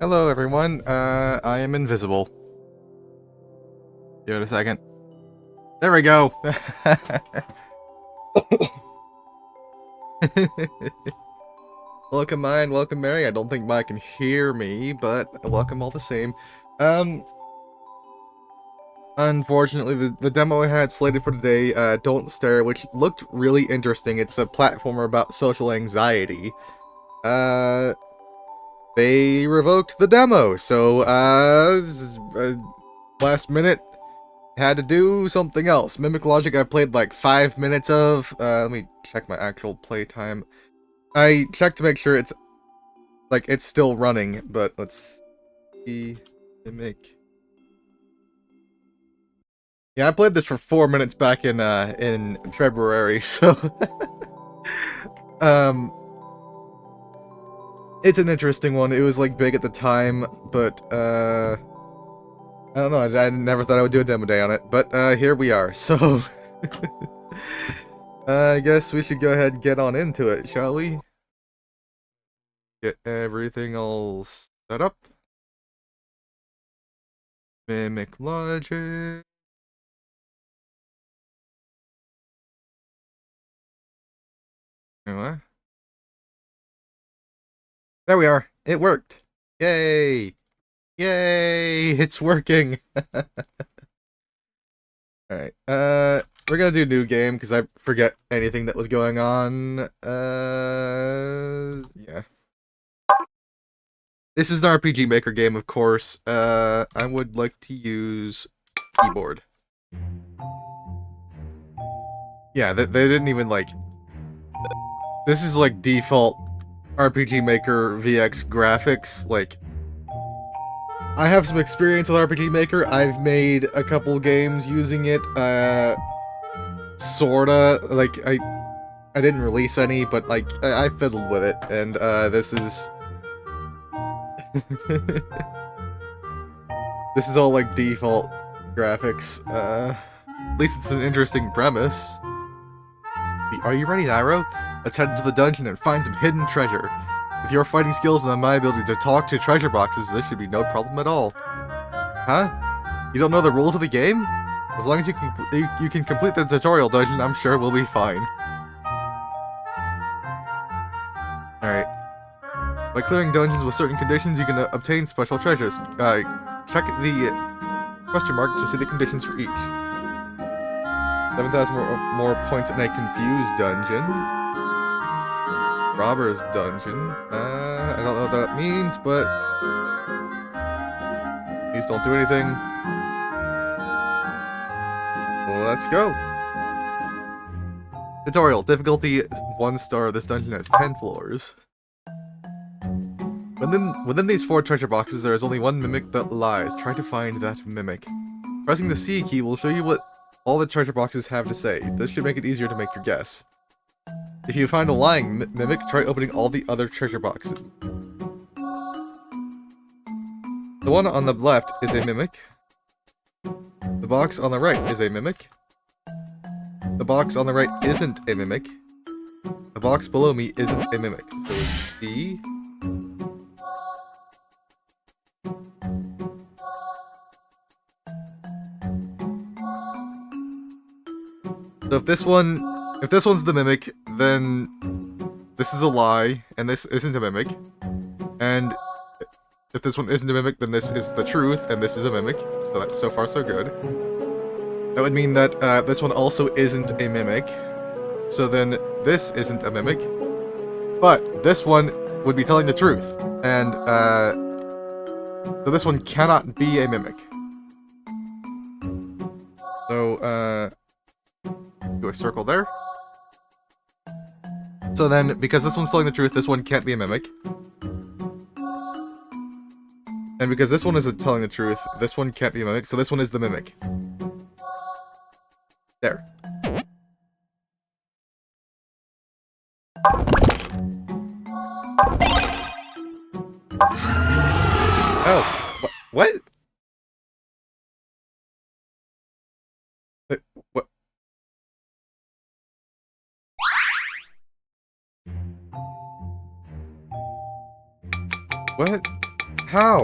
Hello, everyone. I am invisible. Give it a second. There we go. Welcome, Mine. Welcome, Mary. I don't think Mike can hear me, but welcome all the same. Unfortunately, the demo I had slated for today, Don't Stare, which looked really interesting. It's a platformer about social anxiety. They revoked the demo, so, last minute, had to do something else. Mimic Logic I played like 5 minutes of. Let me check my actual playtime. I checked to make sure it's still running, but let's see. Mimic. Yeah, I played this for 4 minutes back in February, so um it's an interesting one. It was like big at the time, but I don't know, I never thought I would do a demo day on it, but here we are. So I guess we should go ahead and get on into it, shall we? Get everything all set up. Mimic Logic. Anyway. There we are. It worked. Yay! Yay! It's working! Alright, we're gonna do new game, because I forget anything that was going on. Yeah. This is an RPG Maker game, of course. I would like to use keyboard. Yeah, they didn't even, like... This is, like, default RPG Maker VX graphics. Like, I have some experience with RPG Maker. I've made a couple games using it. Sorta. Like, I didn't release any, but, like, I fiddled with it. And, this is... This is all, like, default graphics. At least it's an interesting premise. Are you ready, Nairo? Let's head into the dungeon and find some hidden treasure. With your fighting skills and my ability to talk to treasure boxes, this should be no problem at all. Huh? You don't know the rules of the game? As long as you can complete the tutorial dungeon, I'm sure we'll be fine. Alright. By clearing dungeons with certain conditions, you can obtain special treasures. Check the question mark to see the conditions for each. 7,000 more points in a confused dungeon. Robber's dungeon. I don't know what that means, but... Please don't do anything. Let's go! Tutorial. Difficulty 1 star. This dungeon has 10 floors. Within these 4 treasure boxes, there is only one mimic that lies. Try to find that mimic. Pressing the C key will show you what all the treasure boxes have to say. This should make it easier to make your guess. If you find a lying mimic, try opening all the other treasure boxes. The one on the left is a mimic. The box on the right is a mimic. The box on the right isn't a mimic. The box below me isn't a mimic. So C. So if this one's the mimic, then this is a lie, and this isn't a mimic. And if this one isn't a mimic, then this is the truth, and this is a mimic. So that's so far so good. That would mean that this one also isn't a mimic. So then this isn't a mimic. But this one would be telling the truth. And so this one cannot be a mimic. So do a circle there. So then, because this one's telling the truth, this one can't be a mimic. And because this one isn't telling the truth, this one can't be a mimic, so this one is the mimic. There. Oh. What? What? What? How?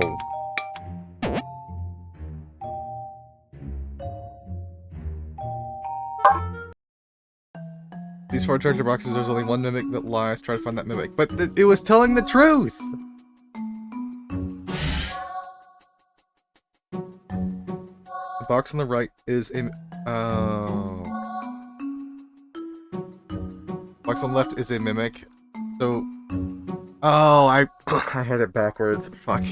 These 4 treasure boxes, there's only one mimic that lies. Try to find that mimic. But it was telling the truth! The box on the right is a... Oh... Box on the left is a mimic. So... Oh, I had it backwards. Fuck.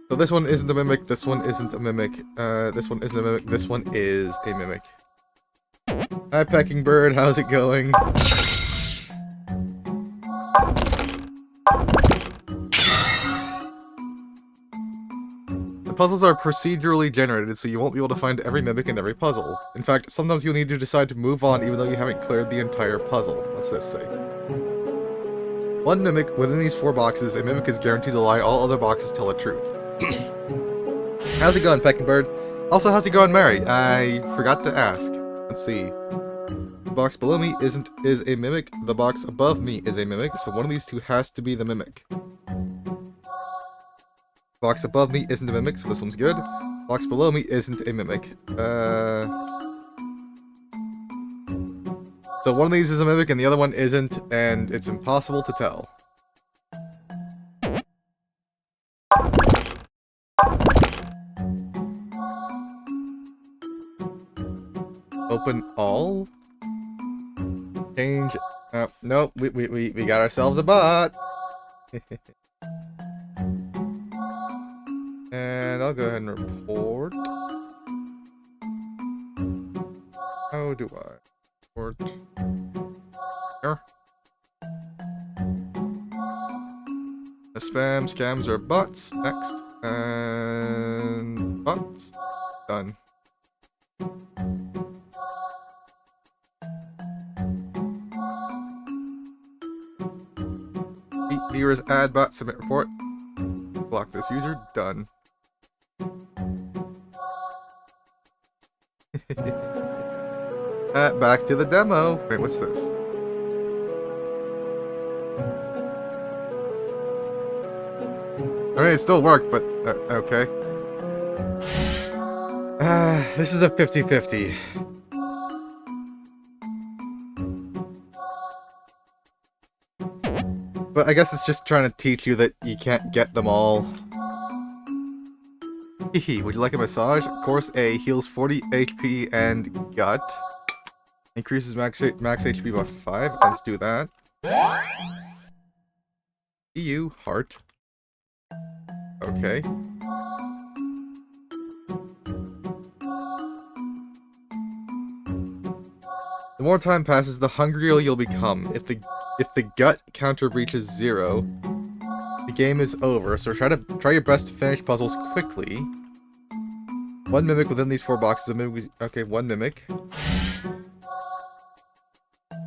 So this one isn't a mimic, this one isn't a mimic, this one isn't a mimic, this one is a mimic. Hi, Pecking Bird, how's it going? The puzzles are procedurally generated, so you won't be able to find every mimic in every puzzle. In fact, sometimes you'll need to decide to move on even though you haven't cleared the entire puzzle. What's this say? One mimic within these 4 boxes, a mimic is guaranteed to lie, all other boxes tell the truth. How's it going, Pecking Bird? Also, how's it going, Mary? I forgot to ask. Let's see. The box below me is a mimic, the box above me is a mimic, so one of these two has to be the mimic. Box above me isn't a mimic, so this one's good. Box below me isn't a mimic. So one of these is a mimic and the other one isn't, and it's impossible to tell. Open all? Change. Nope, we got ourselves a bot. And I'll go ahead and report. How do I report? Here. The spam scams are bots. Next. And bots. Done. Viewers add bot, submit report. Block this user, done. Back to the demo. Wait, what's this? I mean, it still worked, but okay. This is a 50-50. But I guess it's just trying to teach you that you can't get them all. Hehe, would you like a massage? Course A heals 40 HP and gut. Increases max HP by 5. Let's do that. EU, heart. Okay. The more time passes, the hungrier you'll become. If the gut counter reaches 0, the game is over, so try your best to finish puzzles quickly. One mimic within these 4 boxes. A mimic. Okay, one mimic.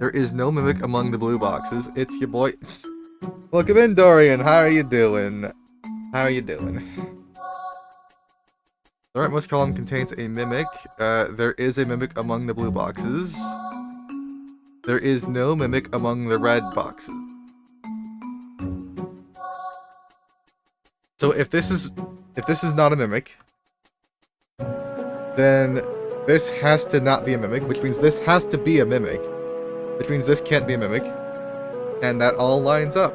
There is no mimic among the blue boxes. It's your boy. Welcome in, Dorian. How are you doing? How are you doing? The rightmost column contains a mimic. There is a mimic among the blue boxes. There is no mimic among the red boxes. So if this is not a mimic, then this has to not be a mimic, which means this has to be a mimic, which means this can't be a mimic, and that all lines up.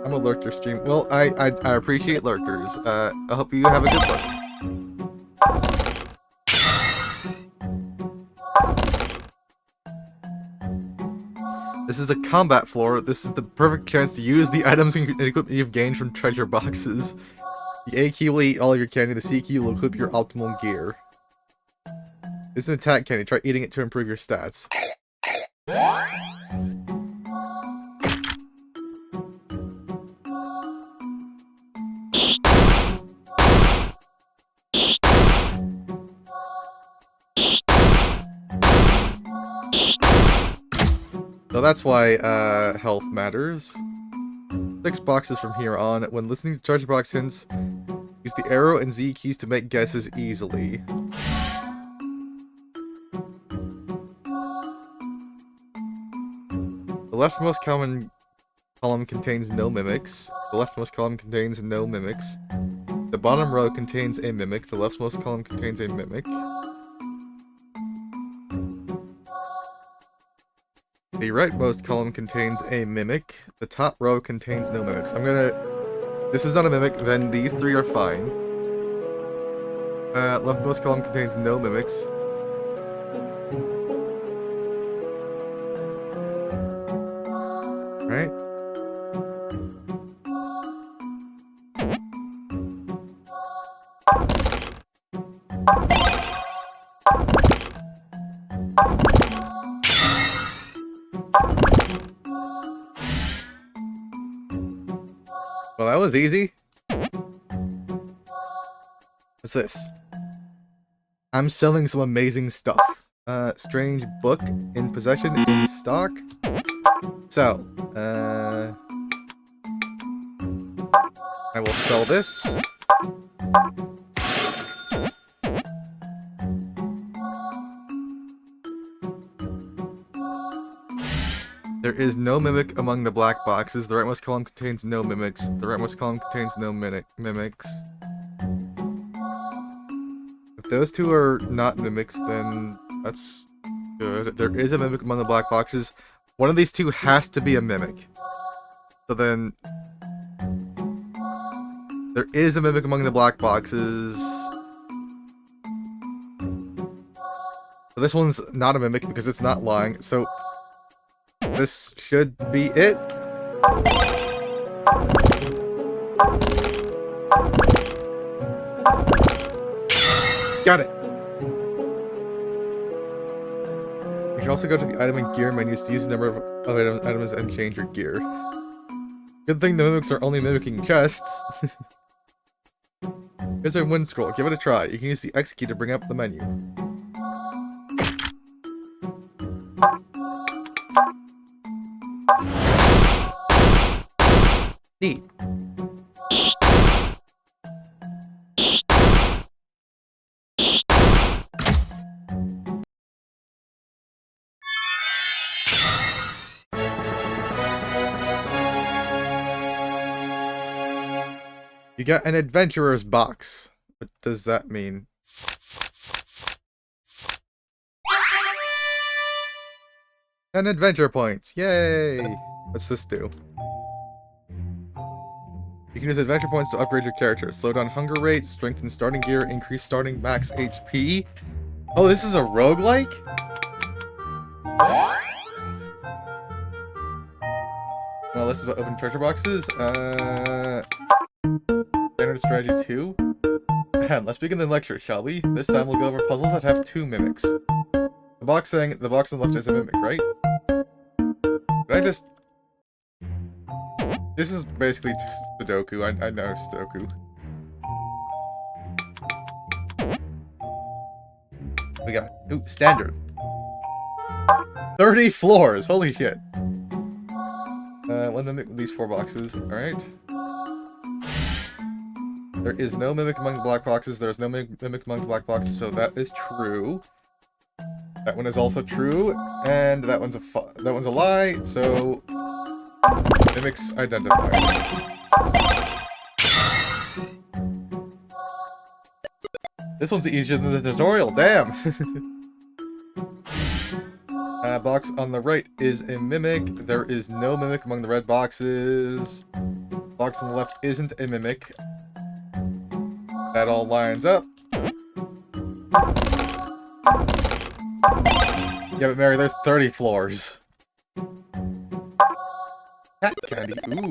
I'm a lurker stream. Well, I appreciate lurkers. I hope you have a good one. This is a combat floor. This is the perfect chance to use the items and equipment you've gained from treasure boxes. The A key will eat all of your candy, the C key will equip your optimal gear. This is an attack candy. Try eating it to improve your stats. So that's why health matters. 6 boxes from here on. When listening to treasure box hints, use the arrow and Z keys to make guesses easily. leftmost common column contains no mimics. The leftmost column contains no mimics. The bottom row contains a mimic. The leftmost column contains a mimic. The rightmost column contains a mimic. The top row contains no mimics. This is not a mimic, then these three are fine. Leftmost column contains no mimics. Right? Well, that was easy. What's this? I'm selling some amazing stuff. Strange book in possession in stock. So, I will sell this. There is no mimic among the black boxes. The rightmost column contains no mimics. The rightmost column contains no mimics. If those two are not mimics, then that's good. There is a mimic among the black boxes. One of these two has to be a mimic. So then... there is a mimic among the black boxes. So this one's not a mimic because it's not lying. So... this should be it. Got it. You can also go to the item and gear menus to use the number of items and change your gear. Good thing the mimics are only mimicking chests. Here's our wind scroll. Give it a try. You can use the X key to bring up the menu. Neat. You got an adventurer's box. What does that mean? And adventure points. Yay! What's this do? You can use adventure points to upgrade your character. Slow down hunger rate, strengthen starting gear, increase starting max HP. Oh, this is a roguelike? Well, this is about open treasure boxes. Standard strategy 2. Let's begin the lecture, shall we? This time we'll go over puzzles that have 2 mimics. The box on the left is a mimic, right? Did I just... this is basically just Sudoku. I know Sudoku. We got... ooh, standard. 30 floors! Holy shit. One mimic with these 4 boxes. Alright. There is no mimic among the black boxes. There is no mimic among the black boxes, so that is true. That one is also true, and that one's a lie, so... mimics identified. This one's easier than the tutorial, damn! Box on the right is a mimic. There is no mimic among the red boxes. Box on the left isn't a mimic. That all lines up. Yeah, but Mary, there's 30 floors. Cat candy, ooh.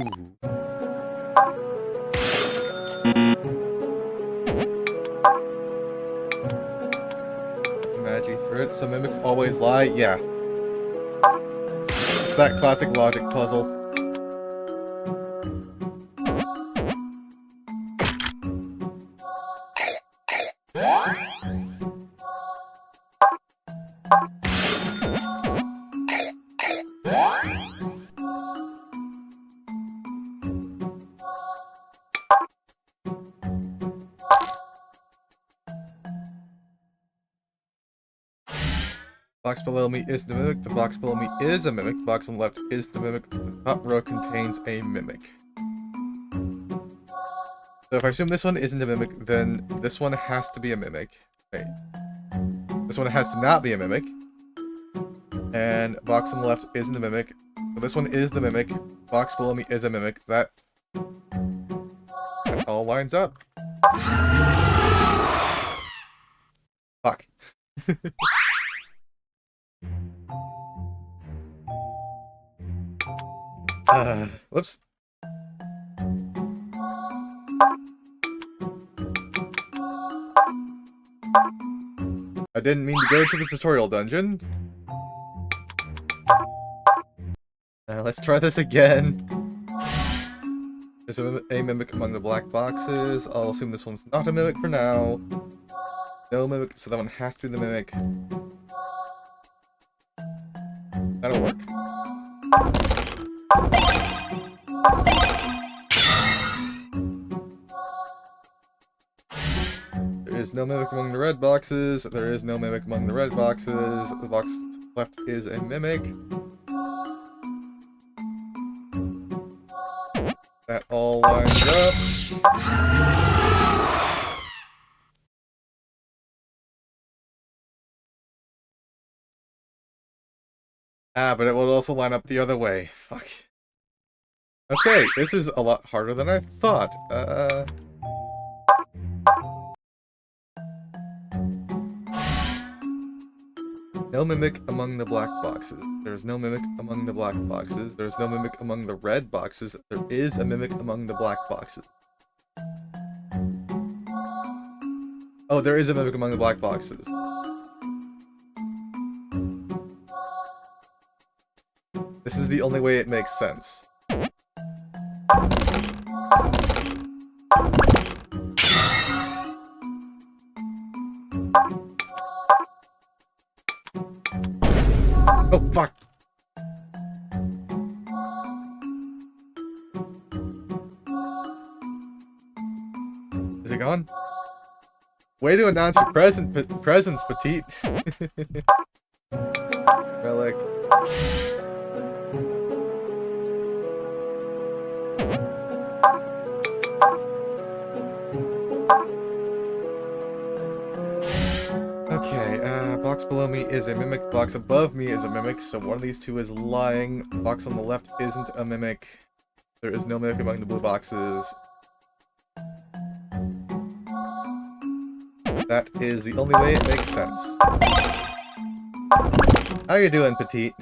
Magic fruit, so mimics always lie? Yeah. It's that classic logic puzzle. Box below me is the mimic. The box below me is a mimic. The box on the left is the mimic. The top row contains a mimic. So if I assume this one isn't a mimic, then this one has to be a mimic. Wait. This one has to not be a mimic. And box on the left isn't a mimic. So this one is the mimic. Box below me is a mimic. That all lines up. Fuck. Whoops. I didn't mean to go to the tutorial dungeon. Let's try this again. There's a mimic among the black boxes. I'll assume this one's not a mimic for now. No mimic, so that one has to be the mimic. That'll work. There is no mimic among the red boxes. There is no mimic among the red boxes. The box left is a mimic. That all lines up. But it will also line up the other way. Fuck. Okay, this is a lot harder than I thought. No mimic among the black boxes. There's no mimic among the black boxes. There's no mimic among the red boxes. There is a mimic among the black boxes. Oh, there is a mimic among the black boxes. This is the only way it makes sense. Oh, fuck! Is it gone? Way to announce your presence, Petite! Relic. Box below me is a mimic, box above me is a mimic, so one of these two is lying. Box on the left isn't a mimic. There is no mimic among the blue boxes. That is the only way it makes sense. How you doing, Petite?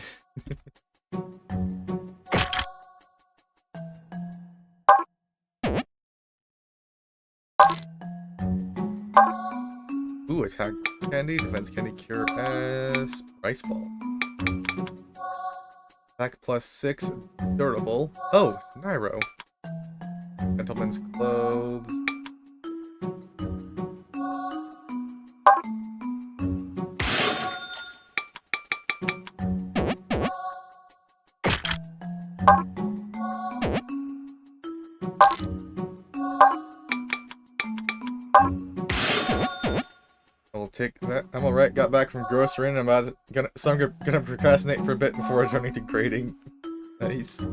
Ooh, attack candy, defense candy, cure as rice ball. Attack +6, durable. Oh, Nairo. Gentleman's clothes. I'll take that. I'm alright, got back from grocery and I'm gonna procrastinate for a bit before returning to grading. Nice.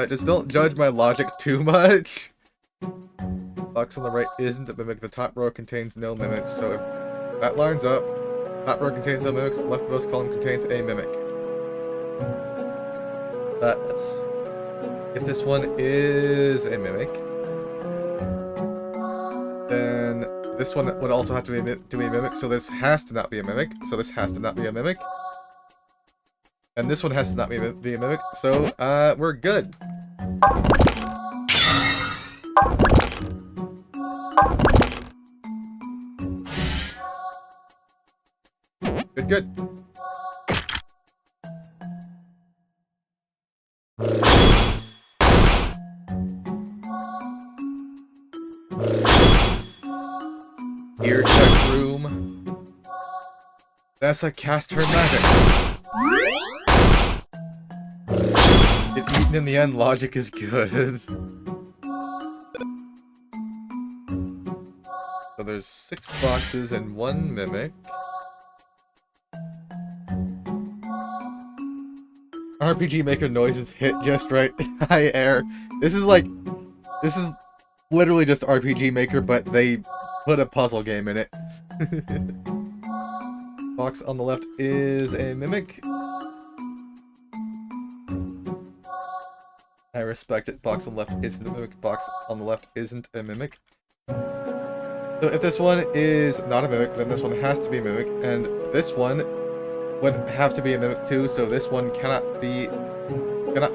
Just don't judge my logic too much. Box on the right isn't a mimic, the top row contains no mimics, so if that lines up, top row contains no mimics, leftmost column contains a mimic. If this one is a mimic, then this one would also have to be a mimic, so this has to not be a mimic, so this has to not be a mimic. And this one has to not be a mimic, so, we're good. Good. Ear check room. That's a cast her magic. If eaten in the end, logic is good. So there's 6 boxes and 1 mimic. RPG Maker noises hit just right. Hi, Air. This is literally just RPG Maker, but they put a puzzle game in it. Box on the left is a mimic. I respect it. Box on the left isn't a mimic. Box on the left isn't a mimic. So if this one is not a mimic, then this one has to be a mimic, and this one would have to be a mimic too, so this one cannot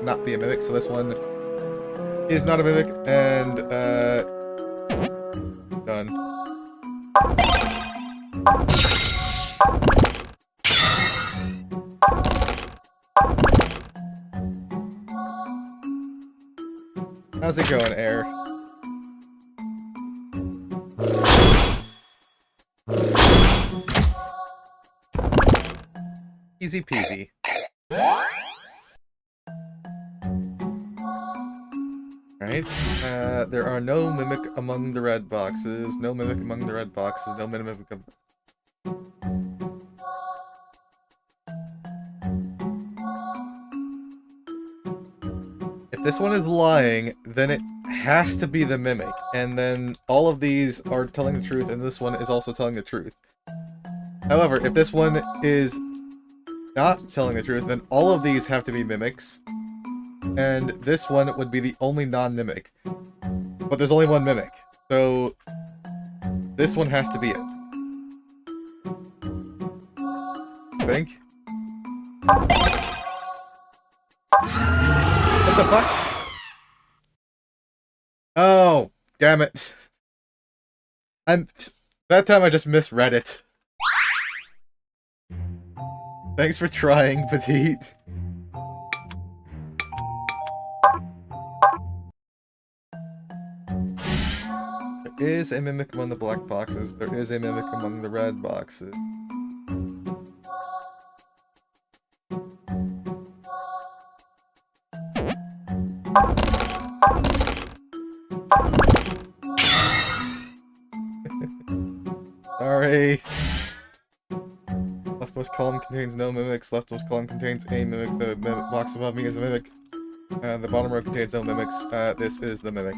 not be a mimic, so this one is not a mimic, and done. How's it going, Air? Easy peasy. Right. There are no mimic among the red boxes. No mimic among the red boxes. No mimic. If this one is lying, then it has to be the mimic, and then all of these are telling the truth, and this one is also telling the truth. However, if this one is not telling the truth, then all of these have to be mimics, and this one would be the only non-mimic. But there's only one mimic, so this one has to be it. I think. What the fuck? Oh, damn it. That time I just misread it. Thanks for trying, Petite. There is a mimic among the black boxes. There is a mimic among the red boxes. Sorry. Leftmost column contains no mimics. Leftmost column contains a mimic. The mimic box above me is a mimic. The bottom row contains no mimics. This is the mimic.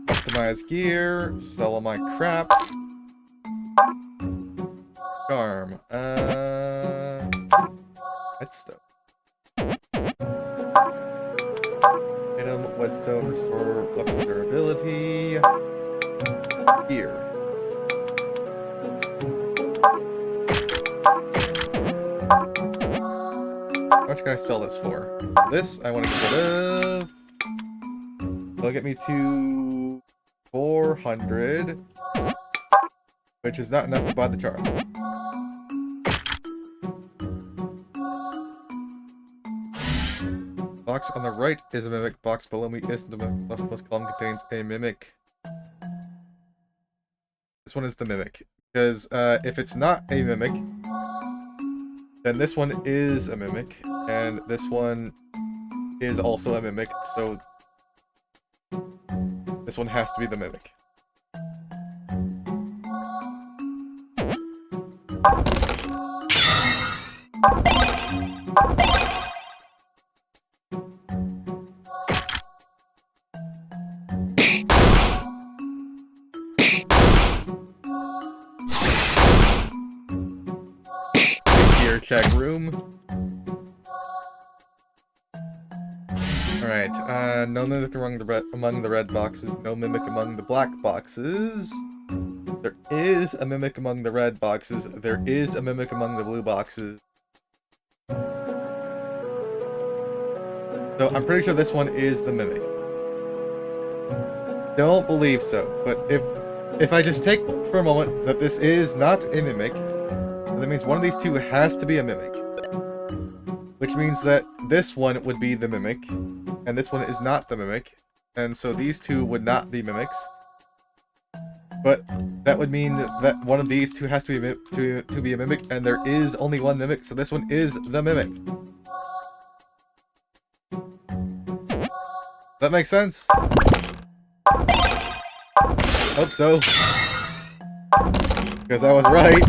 Optimize gear. Sell all my crap. Charm. Whetstone. Item, Whetstone, restore weapon durability. Gear. How much can I sell this for? This I want to get rid of. It'll get me to 400, which is not enough to buy the charm. Box on the right is a mimic. Box below me isn't a mimic. Leftmost column contains a mimic. This one is the mimic. Because if it's not a mimic, then this one is a mimic. And this one is also a mimic. So this one has to be the mimic. Check room. Alright, no mimic among the red boxes, no mimic among the black boxes. There is a mimic among the red boxes, there is a mimic among the blue boxes. So I'm pretty sure this one is the mimic. Don't believe so, but if I just take for a moment that this is not a mimic, that means one of these two has to be a mimic. Which means that this one would be the mimic, and this one is not the mimic, and so these two would not be mimics. But that would mean that one of these two has to be to be a mimic, and there is only one mimic, so this one is the mimic. Does that make sense? Hope so. Because I was right.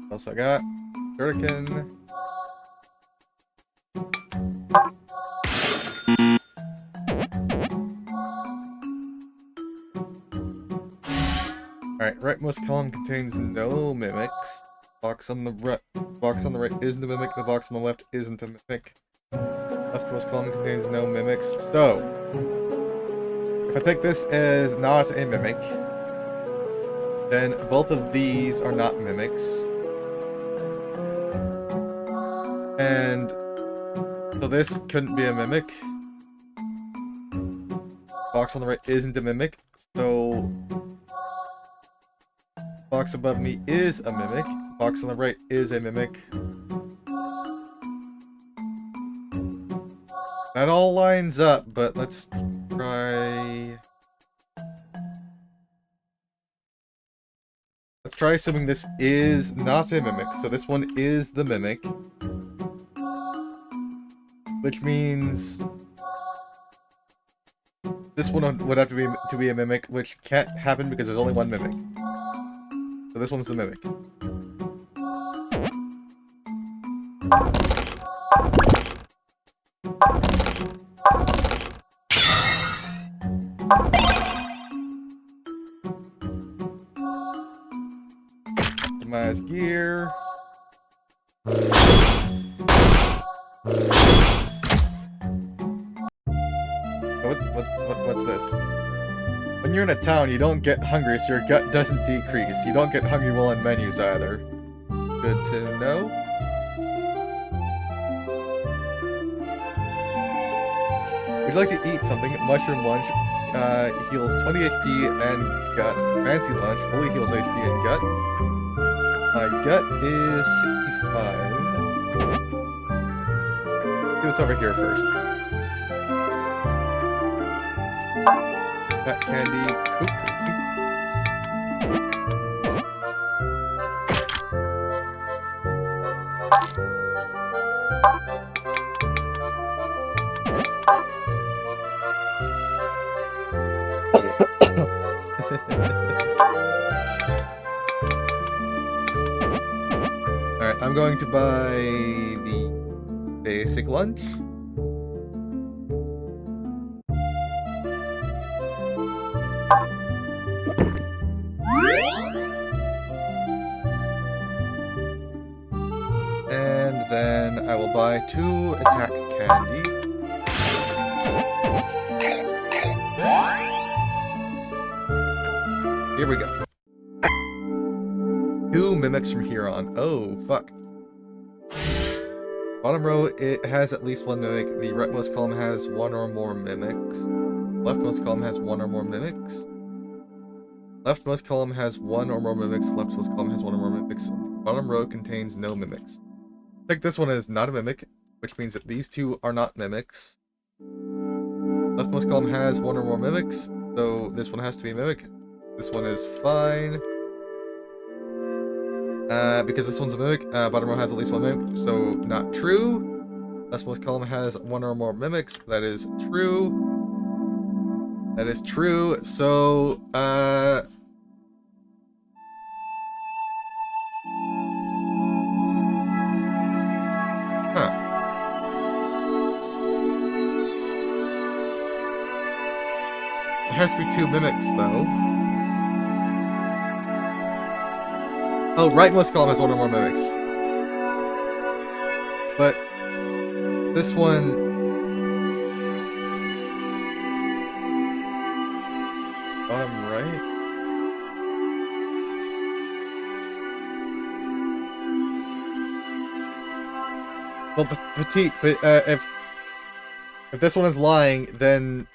Also, I got Shuriken. Alright, rightmost column contains no mimics. Box on the right isn't a mimic. The box on the left isn't a mimic. Leftmost column contains no mimics. So, if I take this as not a mimic, then both of these are not mimics. And so this couldn't be a mimic. Box on the right isn't a mimic. So box above me is a mimic. Box on the right is a mimic. That all lines up, but let's try... Let's try assuming this is not a mimic. So this one is the mimic. Which means... this one would have to be a mimic, which can't happen because there's only one mimic. So this one's the mimic. Optimize gear. What's this? When you're in a town, you don't get hungry, so your gut doesn't decrease. You don't get hungry while on menus either. Good to know. Would you like to eat something? Mushroom lunch heals 20 HP and gut. Fancy lunch fully heals HP and gut. My gut is 65. See what's over here first. That candy cookie. Alright, I'm going to buy the basic lunch. And then I will buy 2 attack candy. Here we go. 2 mimics from here on. Oh, fuck. Bottom row, it has at least 1 mimic. The rightmost column has 1 or more mimics. Leftmost column has 1 or more mimics. Leftmost column has 1 or more mimics. Leftmost column has 1 or more mimics. Bottom row contains no mimics. I think this one is not a mimic, which means that these 2 are not mimics. Leftmost column has 1 or more mimics, so this one has to be a mimic. This one is fine. Because this one's a mimic, bottom row has at least 1 mimic, so not true. Leftmost column has 1 or more mimics, that is true. That is true, so, There has to be 2 mimics, though. Oh, rightmost column has 1 or more mimics. But this one... bottom right? Well, petite, but if this one is lying, then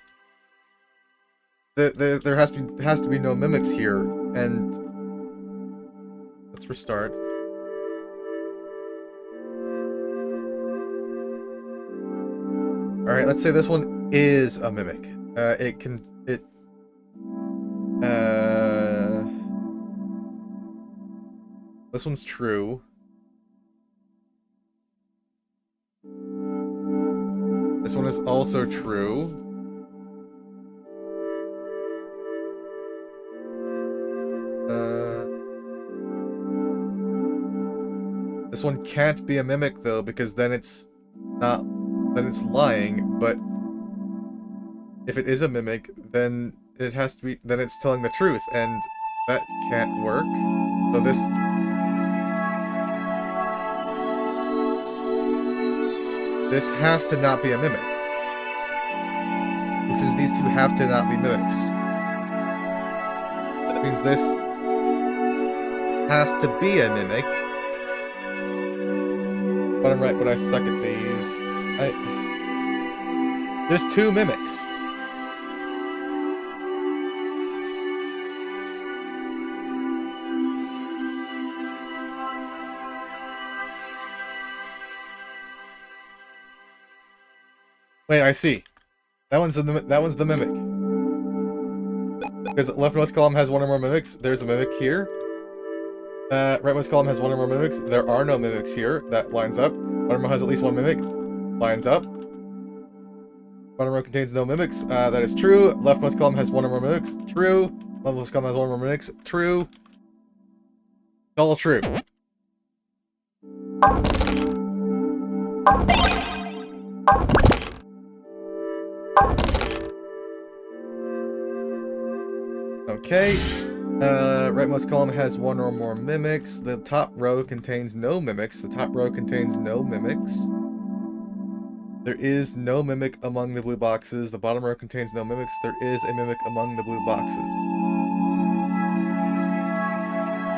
there has to be no mimics here, and let's restart. Alright, let's say this one is a mimic. This one's true. This one is also true. This one can't be a mimic though, because then it's lying, but if it is a mimic, then it has to be, then it's telling the truth, and that can't work. So this has to not be a mimic. Which means these two have to not be mimics. Which means this has to be a mimic. But I'm right, but I suck at these. There's two mimics. Wait, I see. That one's the mimic. Because leftmost column has one or more mimics. There's a mimic here. Rightmost column has one or more mimics. There are no mimics here. That lines up. Bottom row has at least one mimic. Lines up. Bottom row contains no mimics. That is true. Leftmost column has one or more mimics. True. Leftmost column has one or more mimics. True. It's all true. Okay. Rightmost column has one or more mimics. The top row contains no mimics. The top row contains no mimics. There is no mimic among the blue boxes. The bottom row contains no mimics. There is a mimic among the blue boxes.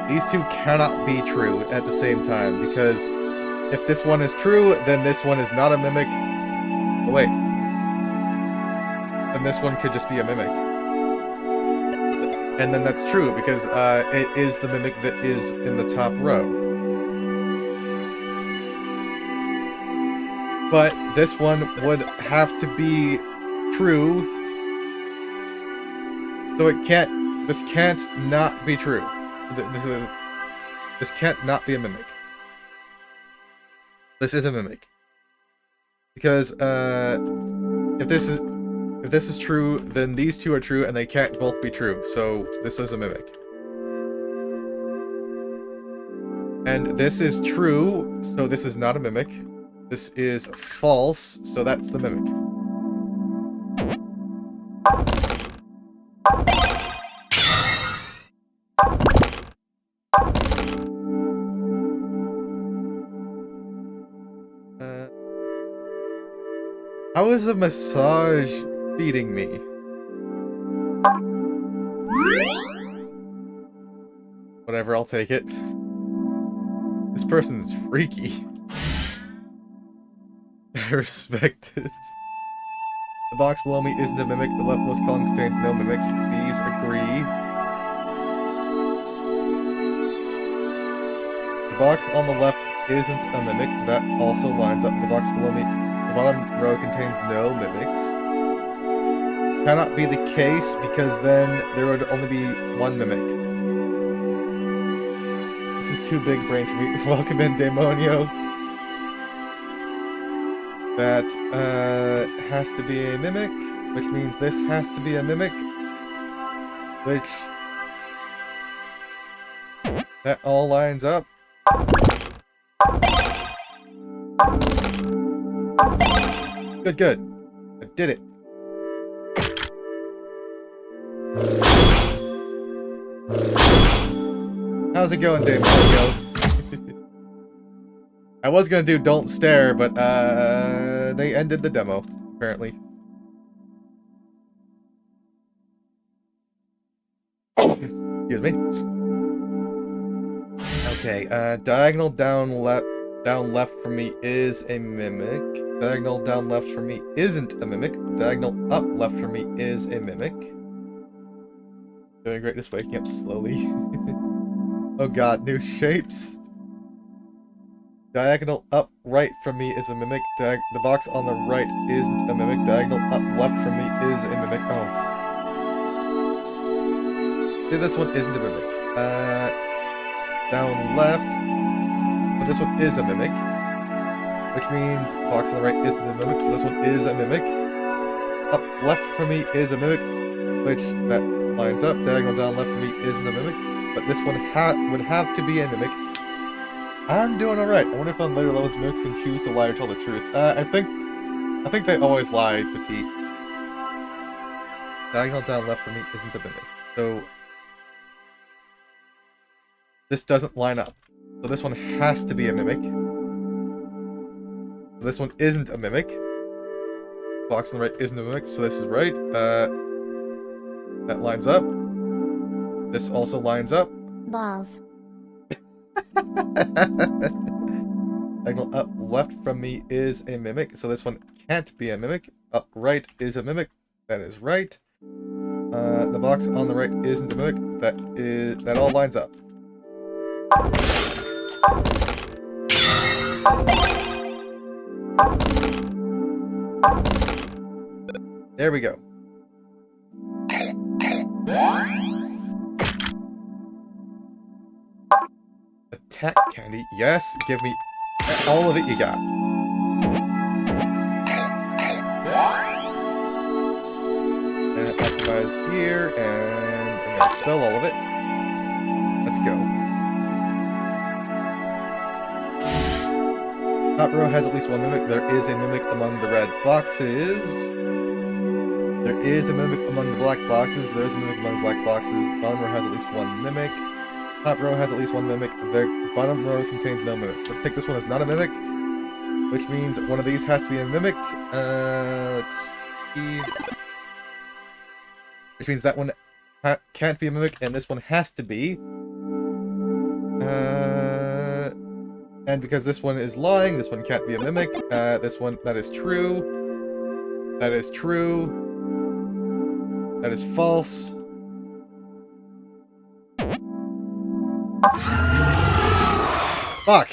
These two cannot be true at the same time, because if this one is true, then this one is not a mimic. Oh, wait. Then this one could just be a mimic. And then that's true, because it is the mimic that is in the top row. But this one would have to be true. So this can't not be true. This can't not be a mimic. This is a mimic. Because, if this is true, then these two are true, and they can't both be true, so this is a mimic. And this is true, so this is not a mimic. This is false, so that's the mimic. How is a massage feeding me? Whatever, I'll take it. This person's freaky. I respect it. The box below me isn't a mimic. The leftmost column contains no mimics. These agree. The box on the left isn't a mimic. That also lines up. The box below me, the bottom row contains no mimics. Cannot be the case, because then there would only be one mimic. This is too big brain for me. Welcome in, Demonio. That has to be a mimic, which means this has to be a mimic, which that all lines up. Good. I did it. How's it going, Demonio? I was gonna do Don't Stare, but they ended the demo, apparently. Excuse me. Okay, diagonal down left from me is a mimic. Diagonal down left from me isn't a mimic. Diagonal up left from me is a mimic. Doing great, just waking up slowly. Oh god, new shapes. Diagonal up right from me is a mimic. The box on the right isn't a mimic. Diagonal up left from me is a mimic. Oh. See, this one isn't a mimic. Down left. But this one is a mimic. Which means box on the right isn't a mimic, so this one is a mimic. Up left from me is a mimic, which that lines up. Diagonal down left from me isn't a mimic. But this one would have to be a mimic. I'm doing alright. I wonder if on later levels mimics can choose to lie or tell the truth. I think they always lie, Petite. Diagonal down left from me isn't a mimic. So this doesn't line up. So this one has to be a mimic. So this one isn't a mimic. Box on the right isn't a mimic, so this is right. That lines up. This also lines up. Balls. Diagonal up left from me is a mimic, so this one can't be a mimic. Up right is a mimic. That is right. The box on the right isn't a mimic. That all lines up. There we go. Attack candy. Yes, give me all of it you got. And optimize gear, and I'm gonna sell all of it. Let's go. Top row has at least one mimic. There is a mimic among the red boxes. There is a mimic among the black boxes. There is a mimic among the black boxes. Bottom row has at least one mimic. Top row has at least one mimic. The bottom row contains no mimics. Let's take this one as not a mimic, which means one of these has to be a mimic. Let's see. Which means that one can't be a mimic, and this one has to be. And because this one is lying, this one can't be a mimic. This one, that is true. That is true. That is false. Fuck!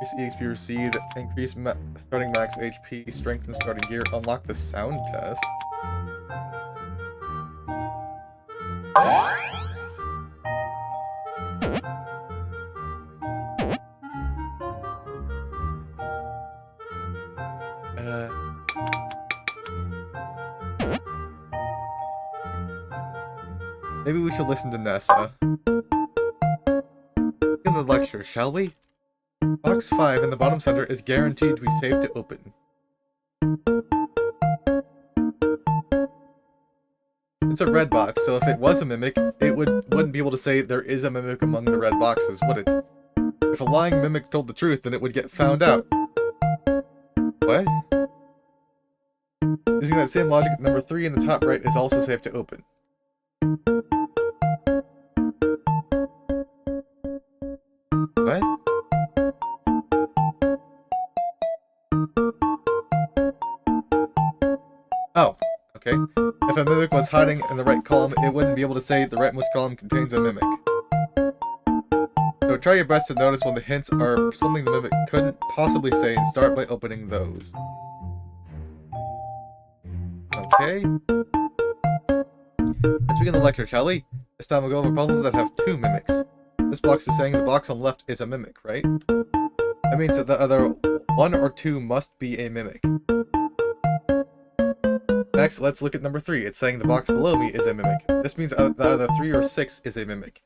Increase EXP received, increase starting max HP, strengthen starting gear, unlock the sound test. Maybe we should listen to Nessa. In the lecture, shall we? Box 5 in the bottom center is guaranteed to be safe to open. It's a red box, so if it was a mimic, it wouldn't be able to say there is a mimic among the red boxes, would it? If a lying mimic told the truth, then it would get found out. What? Using that same logic, number 3 in the top right is also safe to open. What? Oh, okay. If a mimic was hiding in the right column, it wouldn't be able to say the rightmost column contains a mimic. So try your best to notice when the hints are something the mimic couldn't possibly say and start by opening those. Okay. Let's begin the lecture, shall we? This time we'll go over puzzles that have 2 mimics. This box is saying the box on the left is a mimic, right? That means that either 1 or 2 must be a mimic. Next, let's look at number 3. It's saying the box below me is a mimic. This means that either 3 or 6 is a mimic.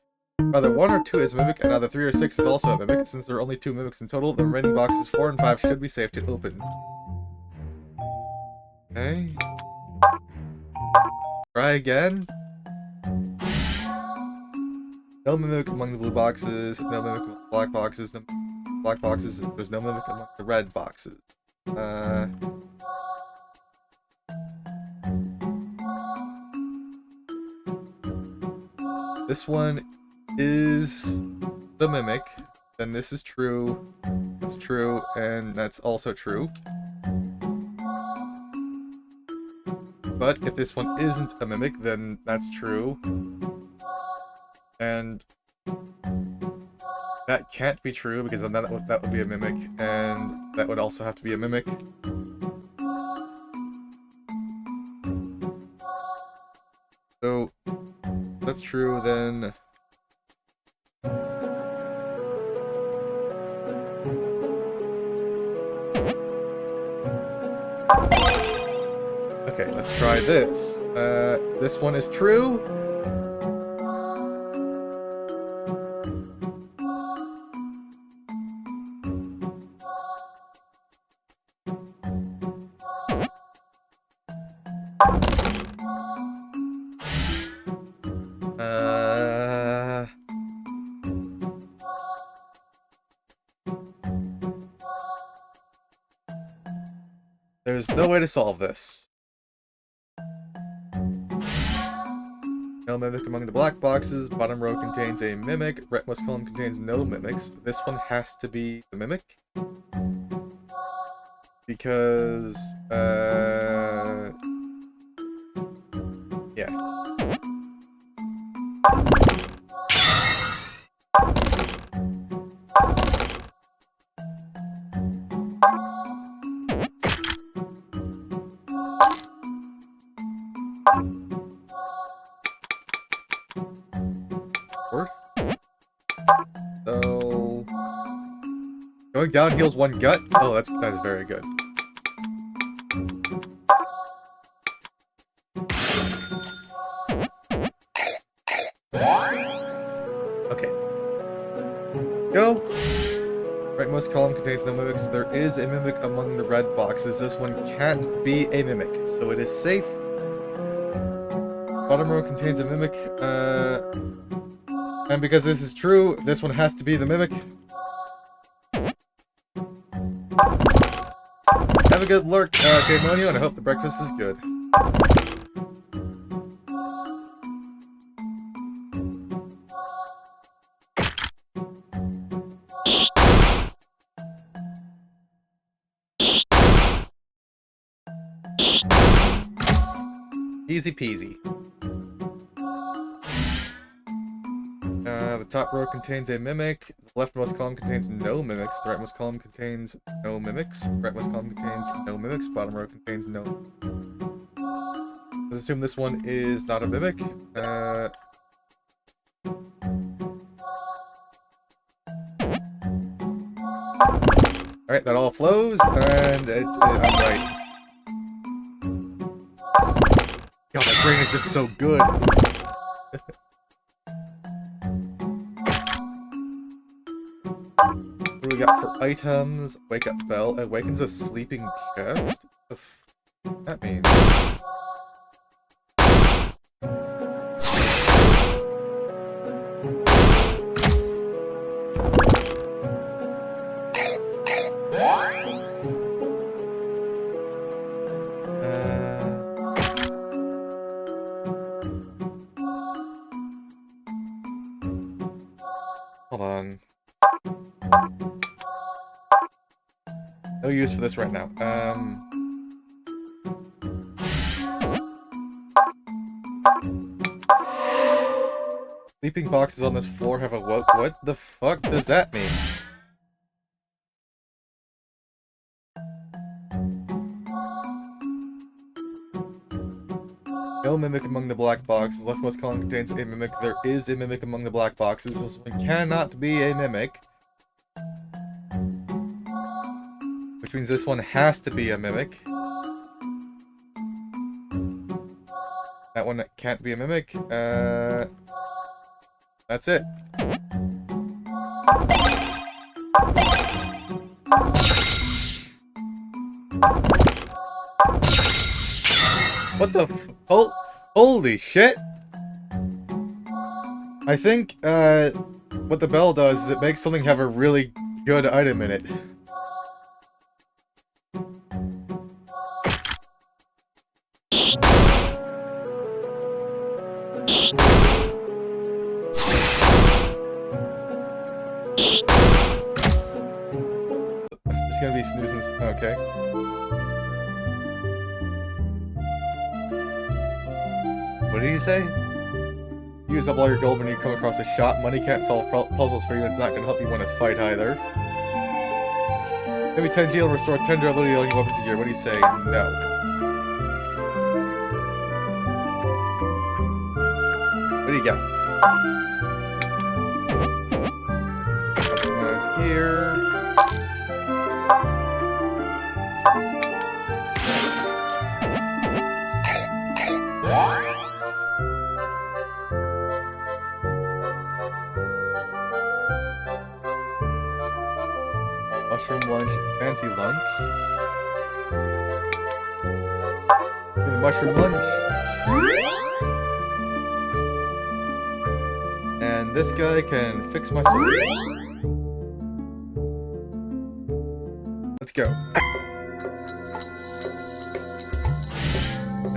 Either 1 or 2 is a mimic, and either 3 or 6 is also a mimic. Since there are only 2 mimics in total, the remaining boxes 4 and 5 should be safe to open. Okay. Try again. No mimic among the blue boxes, no mimic among the black boxes, no black boxes, there's no mimic among the red boxes. This one is the mimic, then this is true, that's true, and that's also true. But if this one isn't a mimic, then that's true. And that can't be true, because then that would be a mimic, and that would also have to be a mimic. So, if that's true, then... Okay, let's try this. This one is true. There's no way to solve this. No mimic among the black boxes. Bottom row contains a mimic. Rightmost column contains no mimics. This one has to be the mimic. Because, yeah. So, going down heals one gut? Oh, that's very good. Okay. Go! Rightmost column contains no mimics. There is a mimic among the red boxes. This one can't be a mimic, so it is safe. Bottom row contains a mimic. And because this is true, this one has to be the mimic. Have a good lurk, K-Monio, and I hope the breakfast is good. Easy peasy. The top row contains a mimic. The leftmost column contains no mimics. The rightmost column contains no mimics. The rightmost column contains no mimics. Bottom row contains no. Let's assume this one is not a mimic. Alright, that all flows, and I'm right. God, my brain is just so good. What do we got for items? Wake up bell. Awakens a sleeping chest? What the f that means? Hold on. No use for this right now. Sleeping boxes on this floor have awoke. What the fuck does that mean? No mimic among the black boxes. Leftmost column contains a mimic. There is a mimic among the black boxes. This one cannot be a mimic. Which means this one has to be a mimic. That one can't be a mimic. That's it. What the f- holy shit! I think, what the bell does is it makes something have a really good item in it. It's gonna be snoozing. Okay. What did he say? Use up all your gold when you come across a shot. Money can't solve puzzles for you, and it's not gonna help you win a fight either. Maybe 10 gil restore 10 durability on your weapons and gear. What do you say? No. What do you got? Customize gear. Mushroom lunch, fancy lunch. Give me the mushroom lunch. And this guy can fix my sword. Let's go.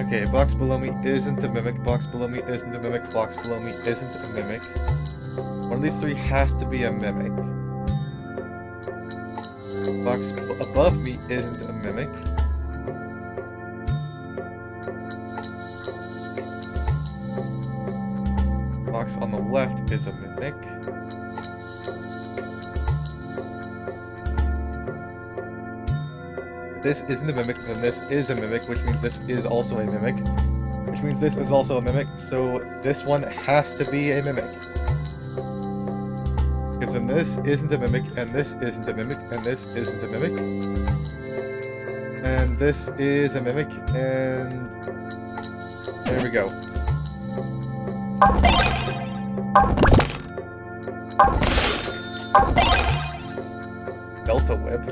Okay, box below me isn't a mimic, box below me isn't a mimic, box below me isn't a mimic. One of these three has to be a mimic. Box above me isn't a mimic. Box on the left is a mimic. If this isn't a mimic, then this is a mimic, which means this is also a mimic. Which means this is also a mimic, so this one has to be a mimic. Because then this isn't a mimic, and this isn't a mimic, and this isn't a mimic. And this is a mimic, and... there we go. Delta Whip.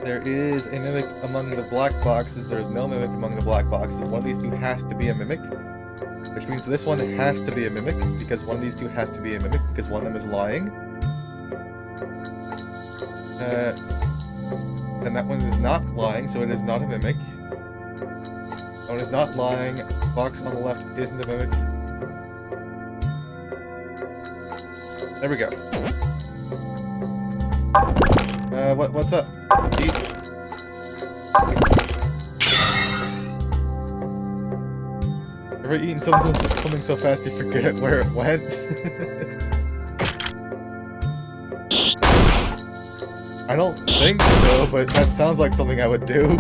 There is a mimic among the black boxes. There is no mimic among the black boxes. One of these two has to be a mimic. Which means this one has to be a mimic, because one of these two has to be a mimic, because one of them is lying. And that one is not lying, so it is not a mimic. That one is not lying. Box on the left isn't a mimic. There we go. What's up? Ever eaten something so fast you forget where it went? I don't think so, but that sounds like something I would do.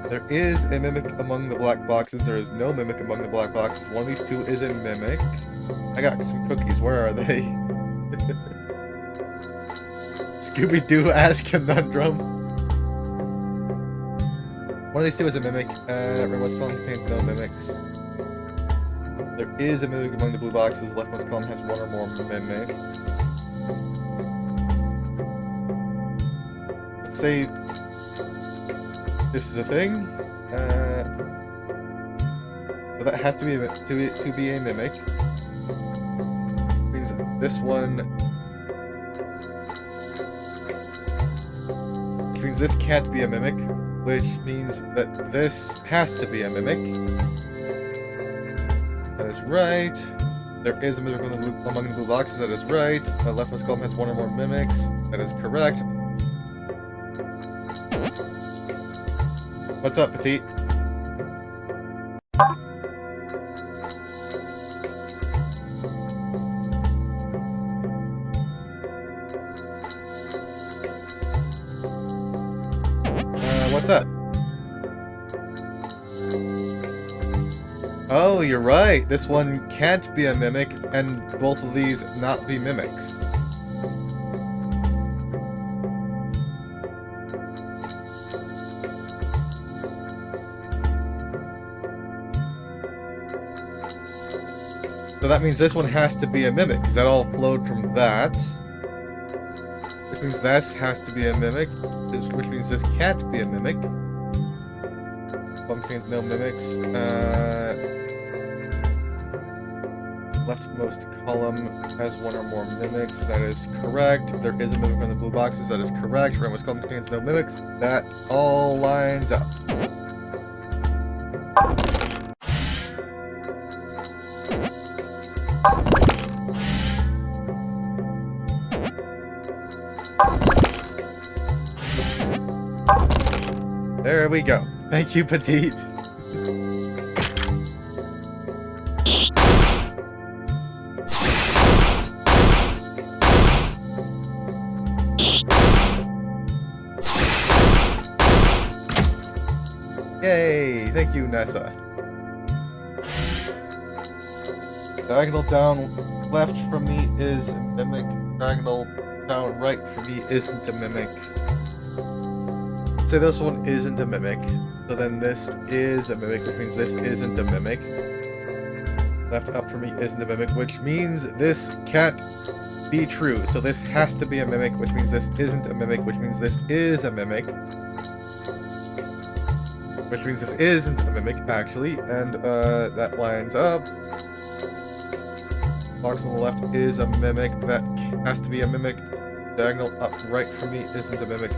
There is a mimic among the black boxes. There is no mimic among the black boxes. One of these two is a mimic. I got some cookies. Where are they? Scooby-Doo ass conundrum. One of these two is a mimic. Rightmost column contains no mimics. There is a mimic among the blue boxes. Leftmost column has one or more mimics. Let's say this is a thing. So that has to be a mimic. Means this one. Which means this can't be a mimic. Which means that this has to be a mimic. That is right. There is a mimic among the blue boxes. That is right. The leftmost column has one or more mimics. That is correct. What's up, Petite? What's up? Oh, you're right. This one can't be a mimic, and both of these not be mimics. So that means this one has to be a mimic, because that all flowed from that. Which means this has to be a mimic, which means this can't be a mimic. One contains no mimics. Leftmost column has one or more mimics. That is correct. There is a mimic on the blue boxes. That is correct. Rightmost column contains no mimics. That all lines up. There we go. Thank you, Petite. Yay! Thank you, Nessa. Diagonal down left from me is a mimic. Diagonal down right from me isn't a mimic. Say this one isn't a mimic. So then this is a mimic, which means this isn't a mimic. Left up from me isn't a mimic, which means this can't be true. So this has to be a mimic, which means this isn't a mimic, which means this is a mimic. Which means this isn't a mimic, actually, and that lines up. Box on the left is a mimic, that has to be a mimic. Diagonal up right from me isn't a mimic.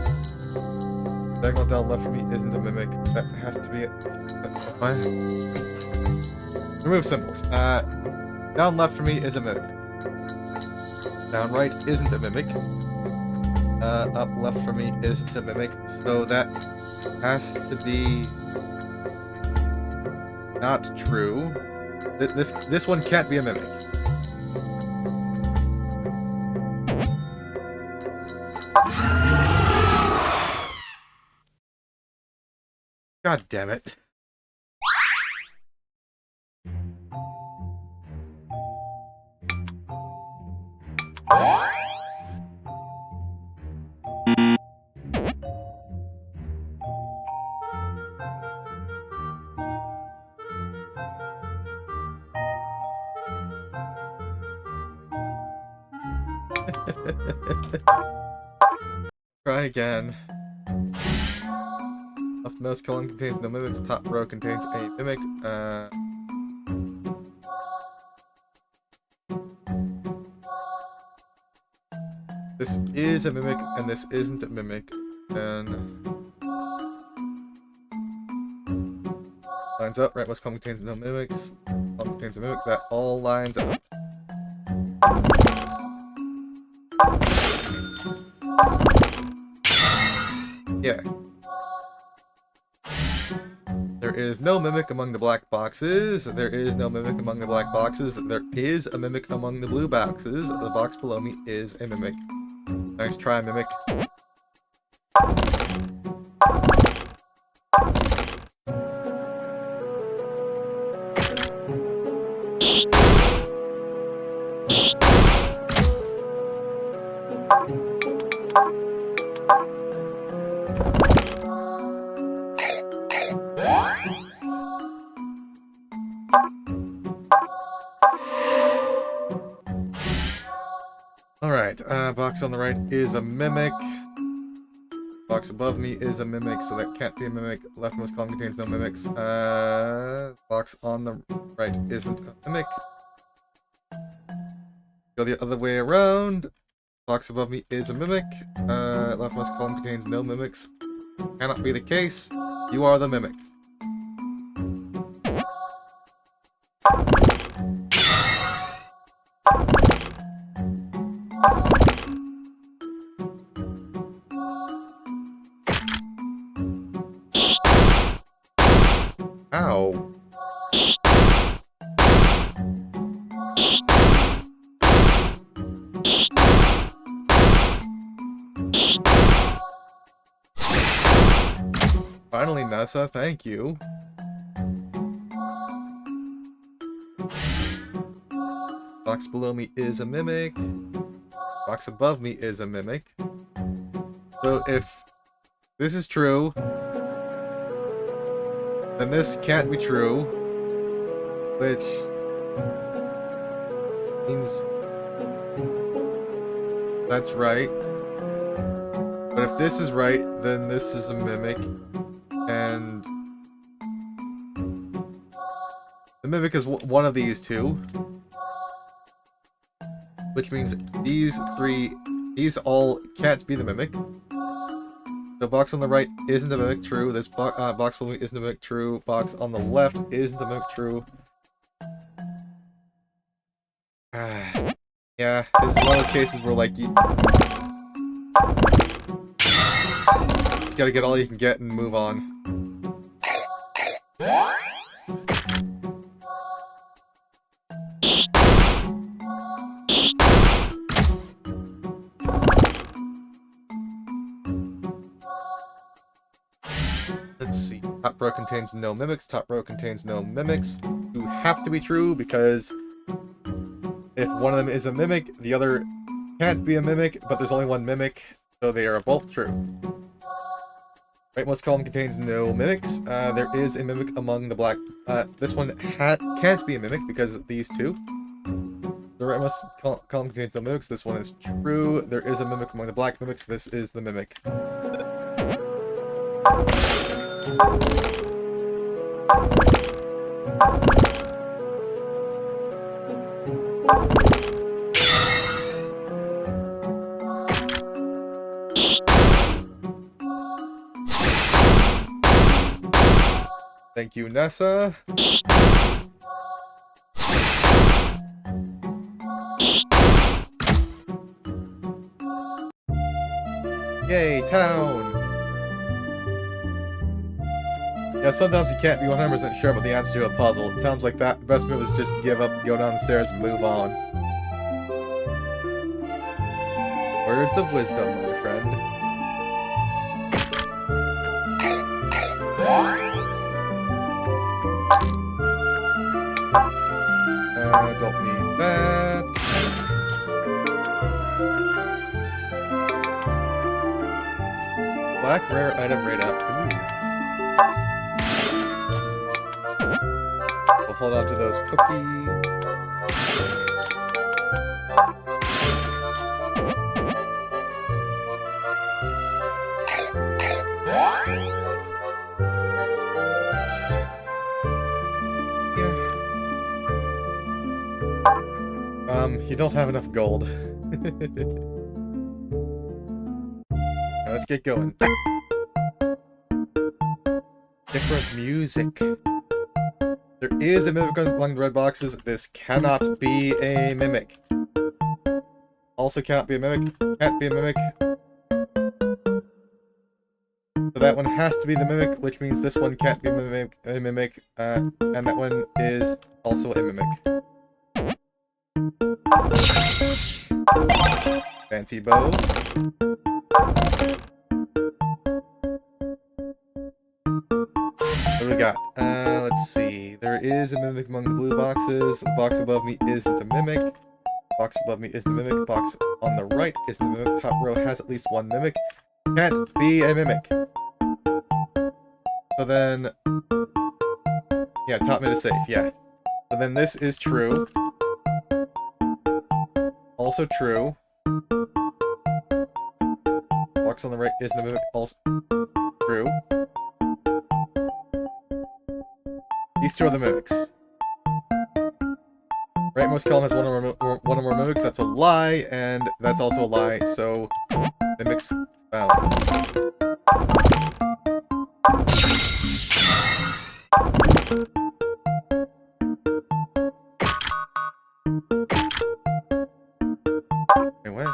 Diagonal down left from me isn't a mimic, that has to be a... Remove symbols. Down left from me is a mimic. Down right isn't a mimic. Up left from me isn't a mimic, so that has to be not true. This one can't be a mimic. God damn it. Try again. Leftmost column contains no mimics, top row contains a mimic. This is a mimic, and this isn't a mimic, and lines up. Rightmost column contains no mimics, column contains a mimic. That all lines up. Yeah. There is no mimic among the black boxes. There is no mimic among the black boxes. There is a mimic among the blue boxes. The box below me is a mimic. Nice try, mimic. Alright, box on the right is a mimic. Box above me is a mimic, so that can't be a mimic. Leftmost column contains no mimics. Box on the right isn't a mimic. Go the other way around. Box above me is a mimic. Leftmost column contains no mimics. Cannot be the case. You are the mimic. Ow. Finally, Nessa, thank you. Box below me is a mimic. Box above me is a mimic. So if this is true, then this can't be true, which means that's right. But if this is right, then this is a mimic, and the mimic is one of these two, which means these all can't be the mimic. The box on the right isn't a mimic, true. This box below me isn't a mimic, true. Box on the left isn't a mimic, true. Yeah, this is one of those cases where, like, Just gotta get all you can get and move on. Let's see. Top row contains no mimics. Top row contains no mimics. You have to be true because if one of them is a mimic, the other can't be a mimic, but there's only one mimic, so they are both true. Rightmost column contains no mimics. There is a mimic among the black. This one can't be a mimic because of these two. The rightmost column contains no mimics. This one is true. There is a mimic among the black mimics. This is the mimic. Thank you, Nessa. Yay, town! Yeah, sometimes you can't be 100% sure about the answer to a puzzle. At times like that, the best move is just give up, go down the stairs, and move on. Words of wisdom, my friend. Don't need that. Black rare item right up. We'll hold on to those cookies. You don't have enough gold. Now let's get going. Different music. There is a mimic among the red boxes. This cannot be a mimic. Also cannot be a mimic. Can't be a mimic. So that one has to be the mimic, which means this one can't be a mimic, and that one is also a mimic. Fancy bow. What do we got? Let's see. There is a mimic among the blue boxes. The box above me isn't a mimic. Box above me isn't a mimic. Box on the right isn't a mimic. Top row has at least one mimic. Can't be a mimic. So then... yeah, top mid is safe, yeah. So then this is true. Also true. Box on the right isn't a mimic. Also true. These two are the mimics. Rightmost column has one or more mimics. That's a lie, and that's also a lie. So mimics found. Okay, wait.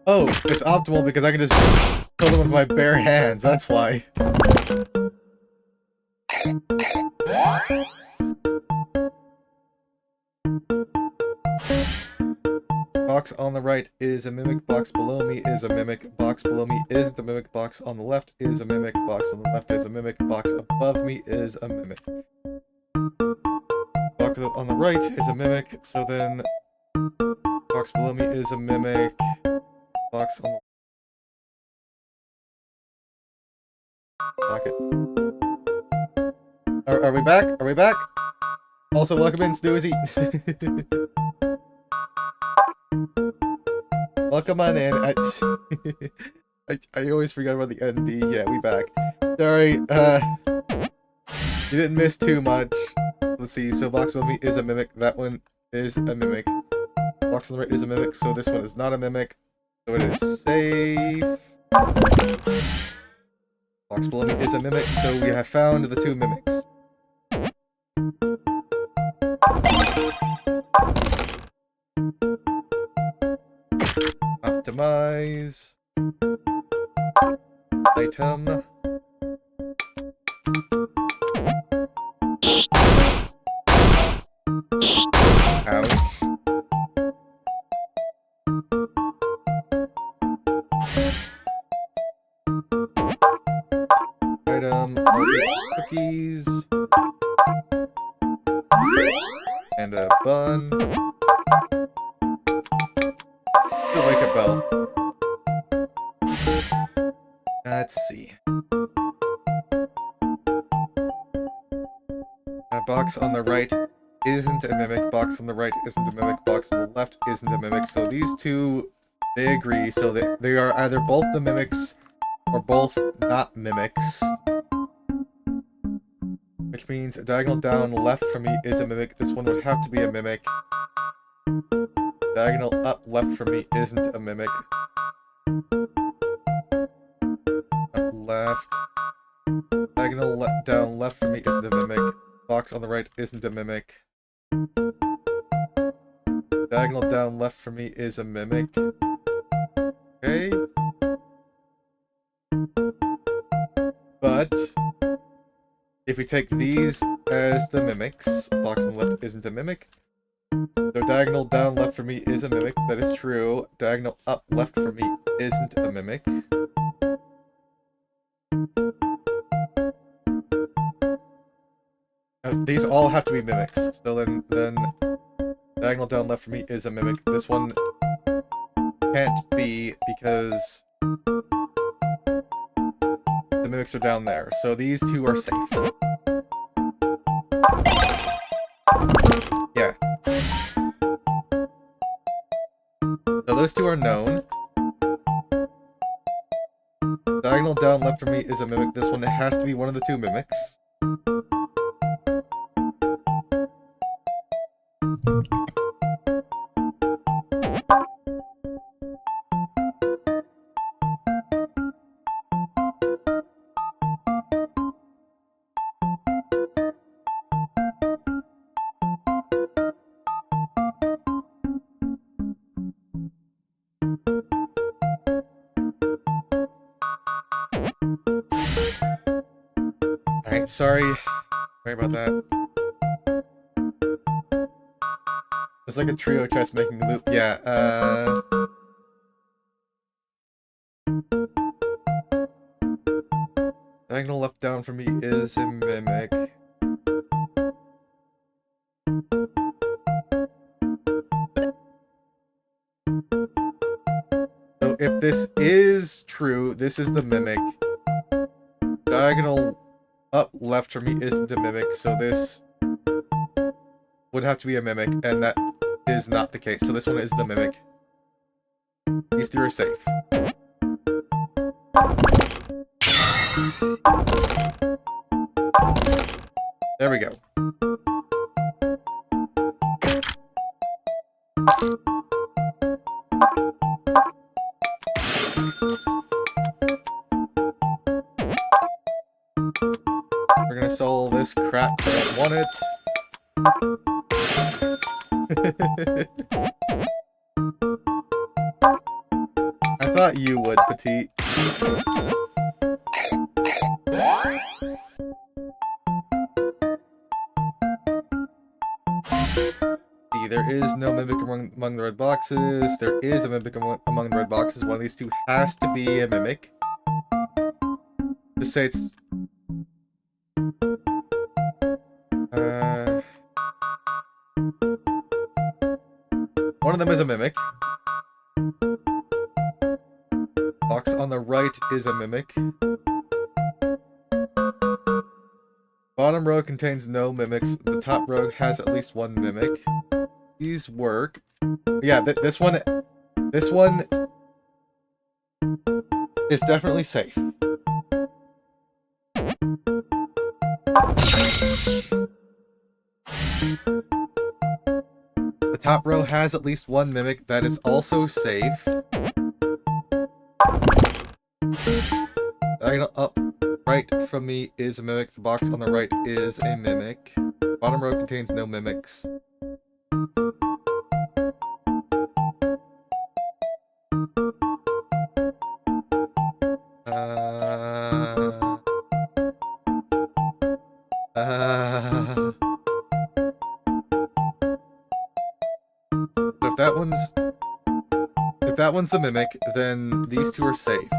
Oh, it's optimal because I can just kill them with my bare hands, that's why. Box on the right is a mimic, box below me is a mimic, box below me isn't a mimic, box on the left is a mimic, box on the left is a mimic, box above me is a mimic. Box on the right is a mimic, so then box below me is a mimic, box on the... Okay. Are we back? Are we back? Also, welcome in, Snoozy. Welcome on in. I always forget about the NB. Yeah, we back. Sorry, you didn't miss too much. Let's see, so box above me is a mimic. That one is a mimic. Box on the right is a mimic, so this one is not a mimic. So it is safe. Box below me is a mimic, so we have found the two mimics. Optimize. Item. Ouch. Item. All these cookies. And a bun. Feel like a bell. Let's see. A box on the right isn't a mimic, box on the right isn't a mimic, box on the left isn't a mimic, so these two, they agree, so they are either both the mimics or both not mimics. Which means a diagonal down left from me is a mimic, this one would have to be a mimic. Diagonal up left from me isn't a mimic. Up left. Diagonal down left from me isn't a mimic. Box on the right isn't a mimic. Diagonal down left from me is a mimic. Okay. But if we take these as the mimics, box on the left isn't a mimic. So diagonal down left for me is a mimic, that is true. Diagonal up left for me isn't a mimic. These all have to be mimics. So then diagonal down left for me is a mimic. This one can't be because the mimics are down there. So these two are safe. Yeah. So those two are known. Diagonal down left for me is a mimic. This one has to be one of the two mimics. Alright, sorry about that. It's like a trio chess making a loop. Yeah, diagonal left down for me is a mimic. So if this is true, this is the mimic. Diagonal up left for me isn't a mimic, so this would have to be a mimic, and that is not the case. So this one is the mimic. These three are safe. There we go. We're gonna solve this crap. I don't want it. I thought you would, Petite. See, there is no mimic among the red boxes. There is a mimic among the red boxes. One of these two has to be a mimic. Just say it's... one of them is a mimic. Box on the right is a mimic. Bottom row contains no mimics. The top row has at least one mimic. These work. Yeah, this one is definitely safe. The top row has at least one mimic that is also safe. Diagonal up right from me is a mimic. The box on the right is a mimic. Bottom row contains no mimics. If that one's the mimic, then these two are safe.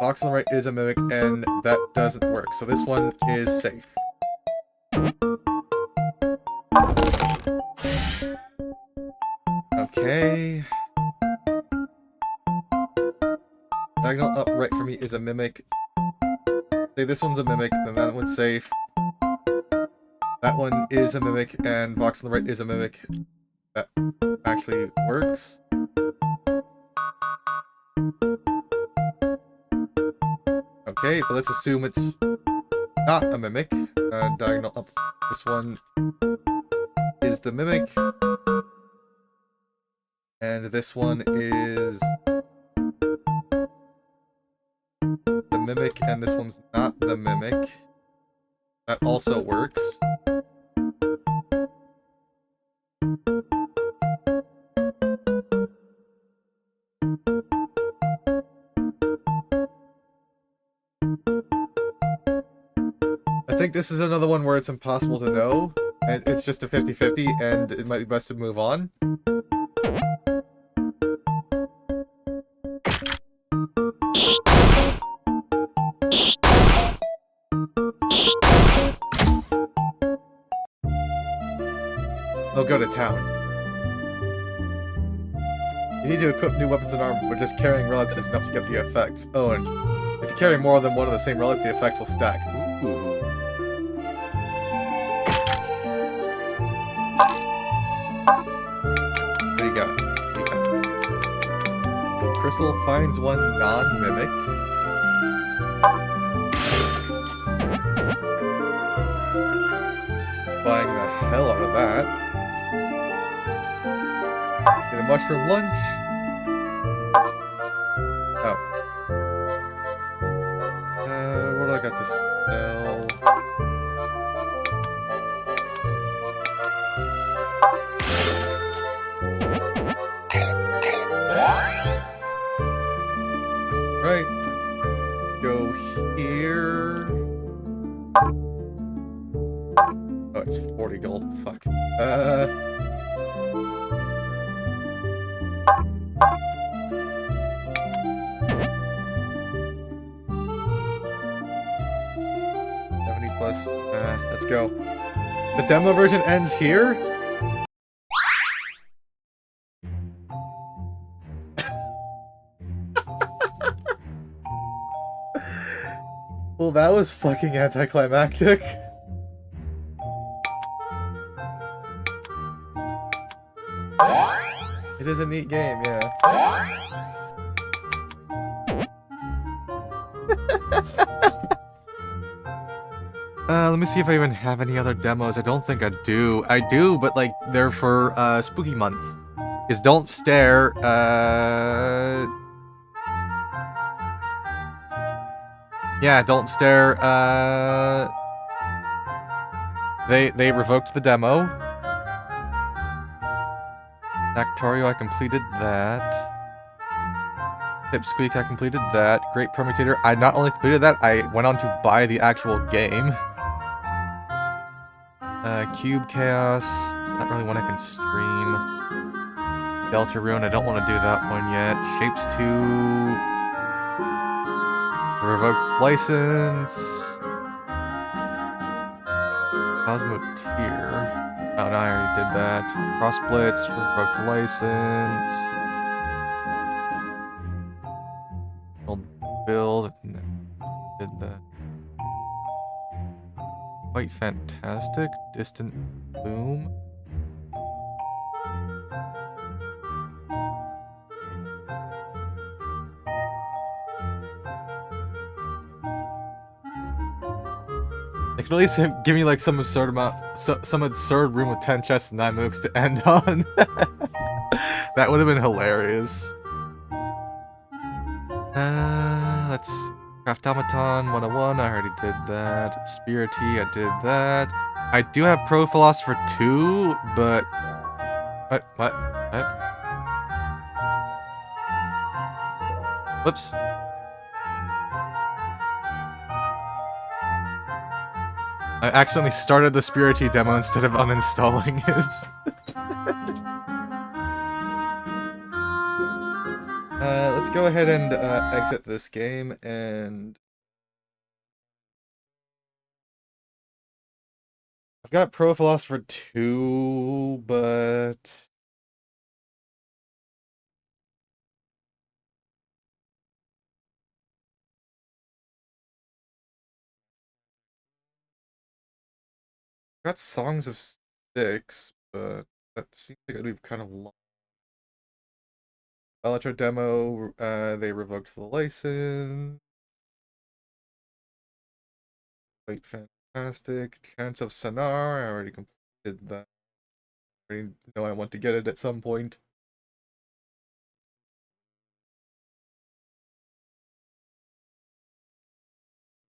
Box on the right is a mimic, and that doesn't work. So this one is safe. Okay. Diagonal up right for me is a mimic. Say this one's a mimic, then that one's safe. That one is a mimic, and box on the right is a mimic. That actually works. Okay, but let's assume it's not a mimic. Diagonal up. This one is the mimic. And this one is the mimic, and this one's not the mimic. That also works. I think this is another one where it's impossible to know, and it's just a 50-50, and it might be best to move on. They'll go to town. You need to equip new weapons and armor, but just carrying relics is enough to get the effects. Oh, and if you carry more than one of the same relic, the effects will stack. Ooh. What do you got? The crystal finds one non-mimic. Buying the hell out of that. Get a mushroom lunch. Oh. What do I got to sell? Right. Go here. Oh, it's 40 gold. Fuck. Let's go. The demo version ends here? Well, that was fucking anticlimactic. It is a neat game, yeah. Let me see if I even have any other demos. I don't think I do. I do, but like they're for Spooky Month. Is Don't Stare. Yeah, Don't Stare. They revoked the demo. Factorio, I completed that. Pipsqueak, I completed that. Great Permutator, I not only completed that, I went on to buy the actual game. Cube Chaos, not really one I can stream. Deltarune, I don't want to do that one yet. Shapes 2. Revoked License. Cosmoteer. Oh, no, I already did that. Cross Blitz, Revoked License. Build, did that. Quite Fantastic, Distant Boom. They could at least give me like some absurd some absurd room with 10 chests and 9 mooks to end on. That would have been hilarious. Let's craft automaton 101. I already did that. Spirity, I did that. I do have Pro Philosopher 2, but what? Whoops. I accidentally started the Spirity demo instead of uninstalling it. Let's go ahead and exit this game, and I've got Pro Philosopher 2, but I've got Songs of Six, but that seems like it would be kind of long. Electro demo, they revoked the license. Quite fantastic. Chance of Sonar, I already completed that. I already know I want to get it at some point.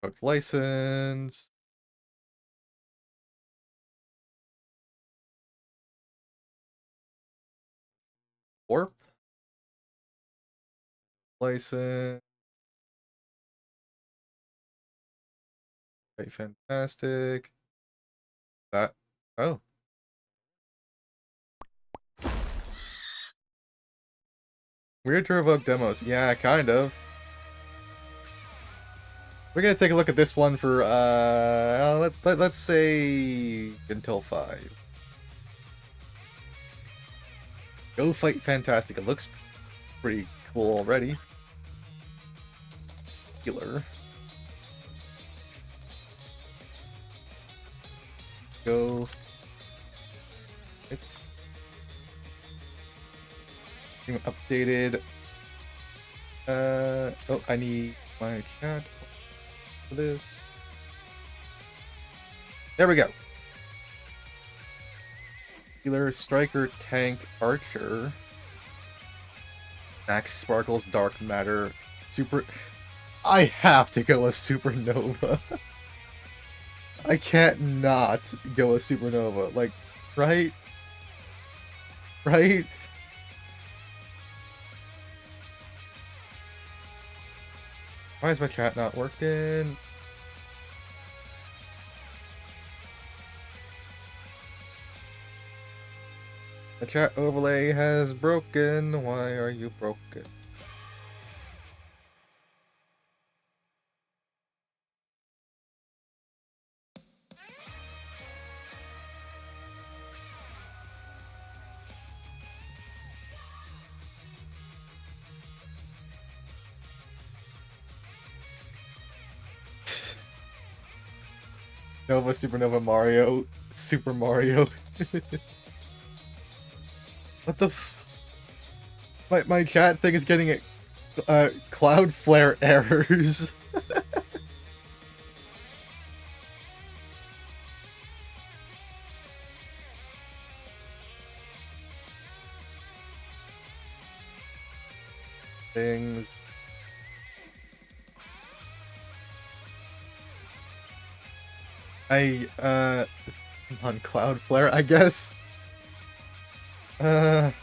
Revoked license. Warp. License. Quite fantastic. That. Oh. Weird to revoke demos. Yeah, kind of. We're gonna take a look at this one for let's say until 5. Go Fight Fantastic. It looks pretty cool already. Healer. Go. Updated. Oh, I need my chat for this. There we go. Healer, Striker, Tank, Archer. Max Sparkles, Dark Matter, Super. I have to go with Supernova. I can't not go with Supernova. Like, right? Right? Why is my chat not working? The chat overlay has broken. Why are you broken? Nova, Supernova, Mario, Super Mario. What the f- my chat thing is getting it Cloudflare errors. Things. On Cloudflare, I guess. I'll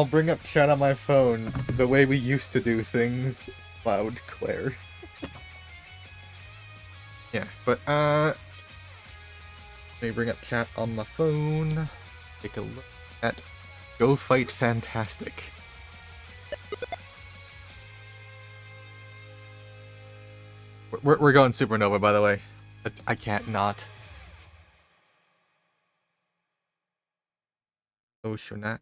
bring up chat on my phone the way we used to do things. Cloudflare. Yeah, but let me bring up chat on my phone. Take a look at Go Fight Fantastic. We're going Supernova, by the way. I can't not. Oceanax.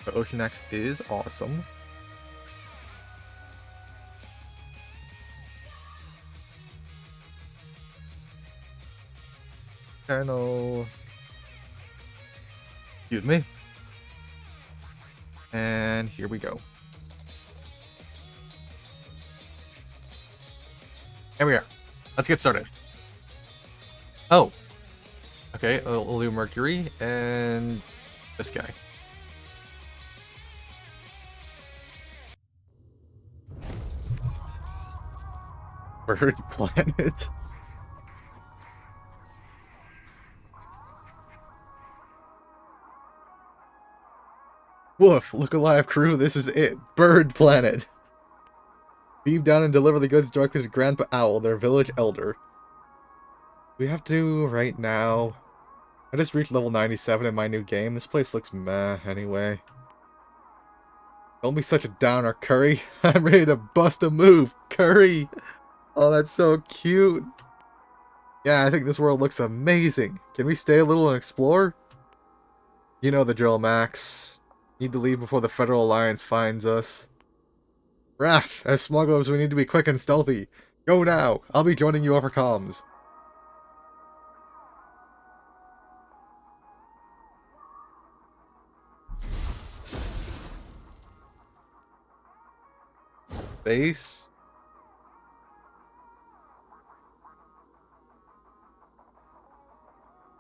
The Oceanax is awesome. Channel. Excuse me. And here we go. There we are. Let's get started. Oh. Okay, we'll do Mercury and this guy. Bird planet. Woof, look alive crew, this is it. Bird planet. Beam down and deliver the goods directly to Grandpa Owl, their village elder. We have to right now. I just reached level 97 in my new game. This place looks meh anyway. Don't be such a downer, Curry. I'm ready to bust a move. Curry! Oh, that's so cute. Yeah, I think this world looks amazing. Can we stay a little and explore? You know the drill, Max. Need to leave before the Federal Alliance finds us. Wrath, as smugglers we need to be quick and stealthy. Go now. I'll be joining you over comms. Base.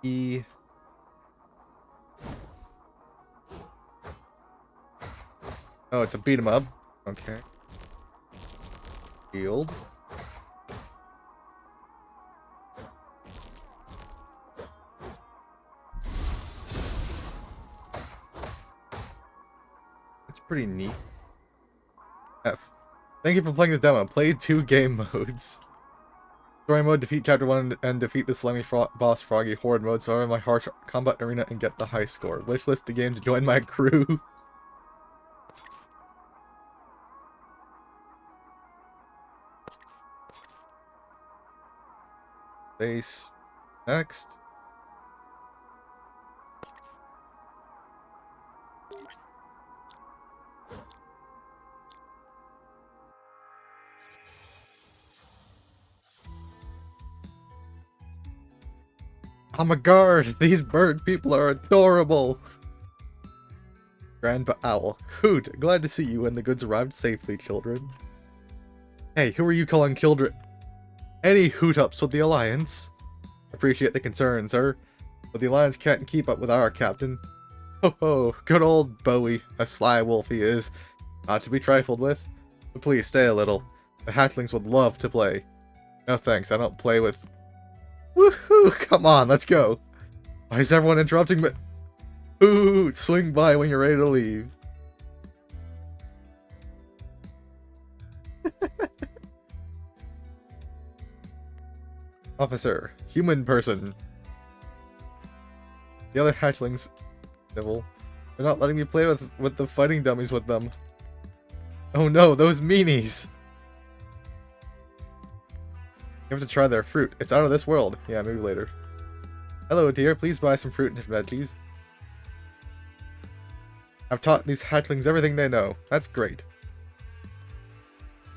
E. Oh, it's a beat 'em up. Okay. Shield. That's pretty neat. F. Thank you for playing the demo. Play 2 game modes. Story mode, defeat chapter 1 and defeat the slimy boss Froggy. Horde mode, survive my harsh combat arena and get the high score. Wishlist the game to join my crew. Base. Next. I'm a guard! These bird people are adorable! Grandpa Owl. Hoot! Glad to see you and the goods arrived safely, children. Hey, who are you calling children? Any hoot-ups with the Alliance? Appreciate the concern, sir. But the Alliance can't keep up with our captain. Ho ho, good old Bowie. A sly wolf he is. Not to be trifled with. But please, stay a little. The hatchlings would love to play. No thanks, I don't play with... Woohoo! Come on, let's go! Why is everyone interrupting me? Ooh, swing by when you're ready to leave. Officer, human person. The other hatchlings, Devil, they're not letting me play with the fighting dummies with them. Oh no, those meanies! You have to try their fruit. It's out of this world. Yeah, maybe later. Hello, dear. Please buy some fruit and veggies. I've taught these hatchlings everything they know. That's great.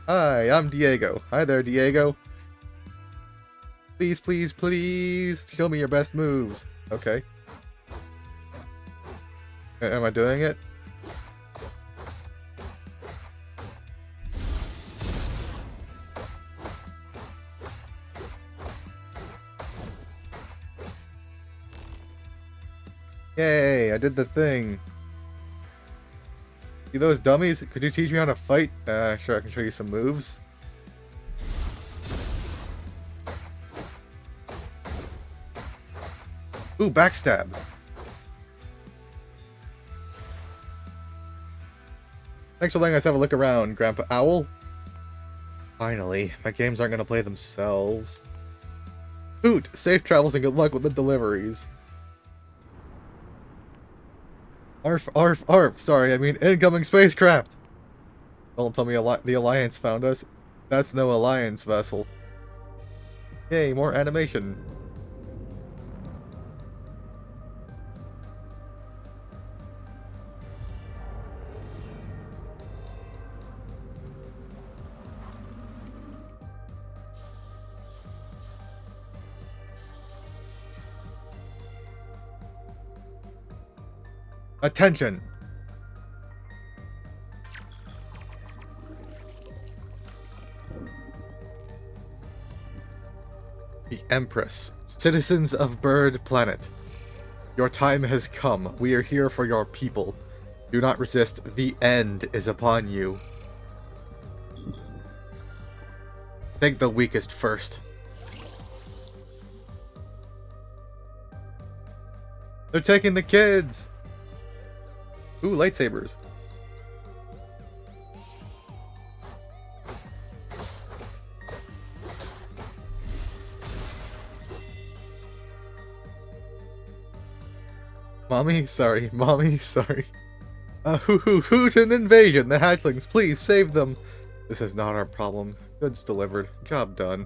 Hi, I'm Diego. Hi there, Diego. Please, please, please, show me your best moves. Okay. Am I doing it? Yay, I did the thing. See those dummies? Could you teach me how to fight? Sure, I can show you some moves. Ooh, backstab. Thanks for letting us have a look around, Grandpa Owl. Finally, my games aren't going to play themselves. Hoot! Safe travels and good luck with the deliveries. Arf, arf, arf. Sorry, I mean incoming spacecraft. Don't tell me the Alliance found us. That's no Alliance vessel. Yay, more animation. Attention! Empress, citizens of Bird Planet. Your time has come. We are here for your people. Do not resist. The end is upon you. Take the weakest first. They're taking the kids! Ooh, lightsabers. Mommy, sorry. Mommy, sorry. Hoot an invasion! The hatchlings, please save them! This is not our problem. Goods delivered. Job done.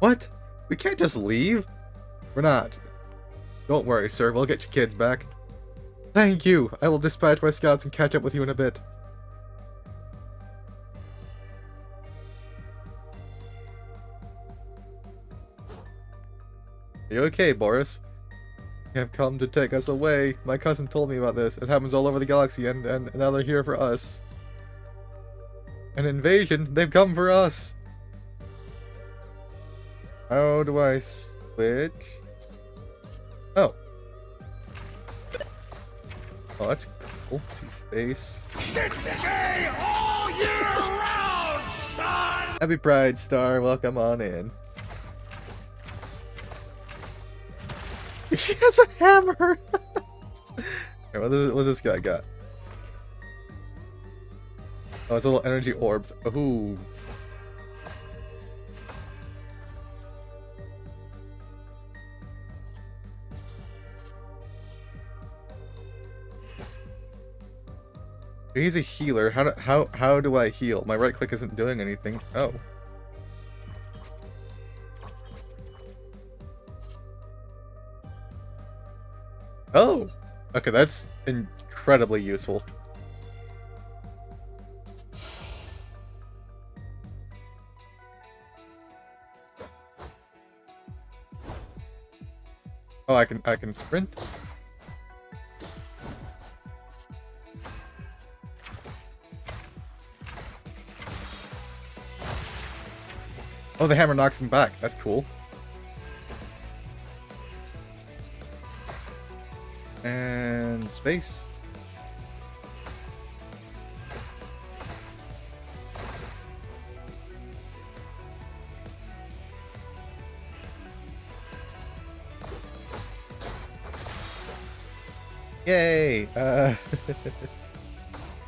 What? We can't just leave? We're not. Don't worry, sir. We'll get your kids back. Thank you! I will dispatch my scouts and catch up with you in a bit. Are you okay, Boris? You have come to take us away. My cousin told me about this. It happens all over the galaxy, and now they're here for us. An invasion? They've come for us! How do I switch? Oh. Oh, that's cool. Two-Face. all year round, son! Happy Pride, Star. Welcome on in. She has a hammer! Okay, what's this guy got? Oh, it's a little energy orbs. Ooh. He's a healer. How do I heal? My right click isn't doing anything. Oh. Oh! Okay, that's incredibly useful. Oh, I can sprint? Oh, the hammer knocks him back. That's cool. And space. Yay! I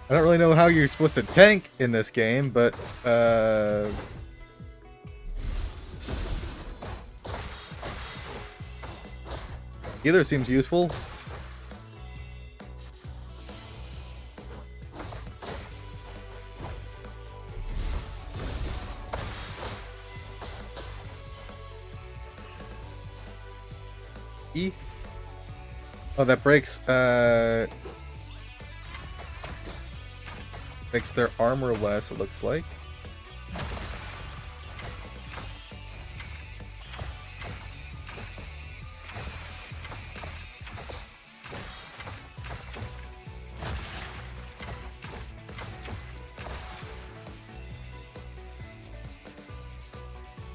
don't really know how you're supposed to tank in this game, but either seems useful. E. Oh, that breaks makes their armor less, it looks like.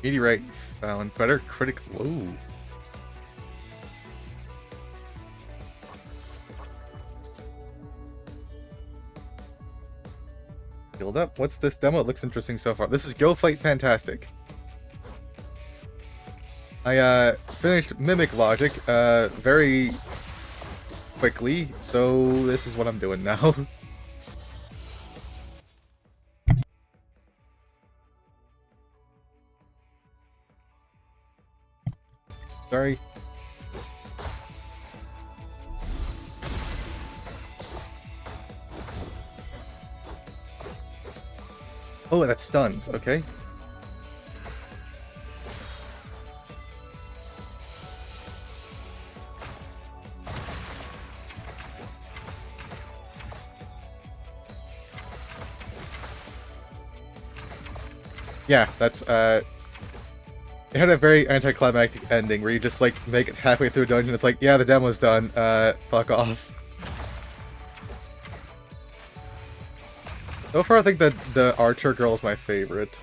Meteorite found. Better critical. Whoa. Build up. What's this demo? It looks interesting so far. This is Go Fight Fantastic. I finished Mimic Logic very quickly, so this is what I'm doing now. Sorry. Oh, that stuns. Okay. Yeah, that's it had a very anticlimactic ending where you just like make it halfway through a dungeon. It's like, yeah, the demo's done. Fuck off. So far, I think that the Archer girl is my favorite.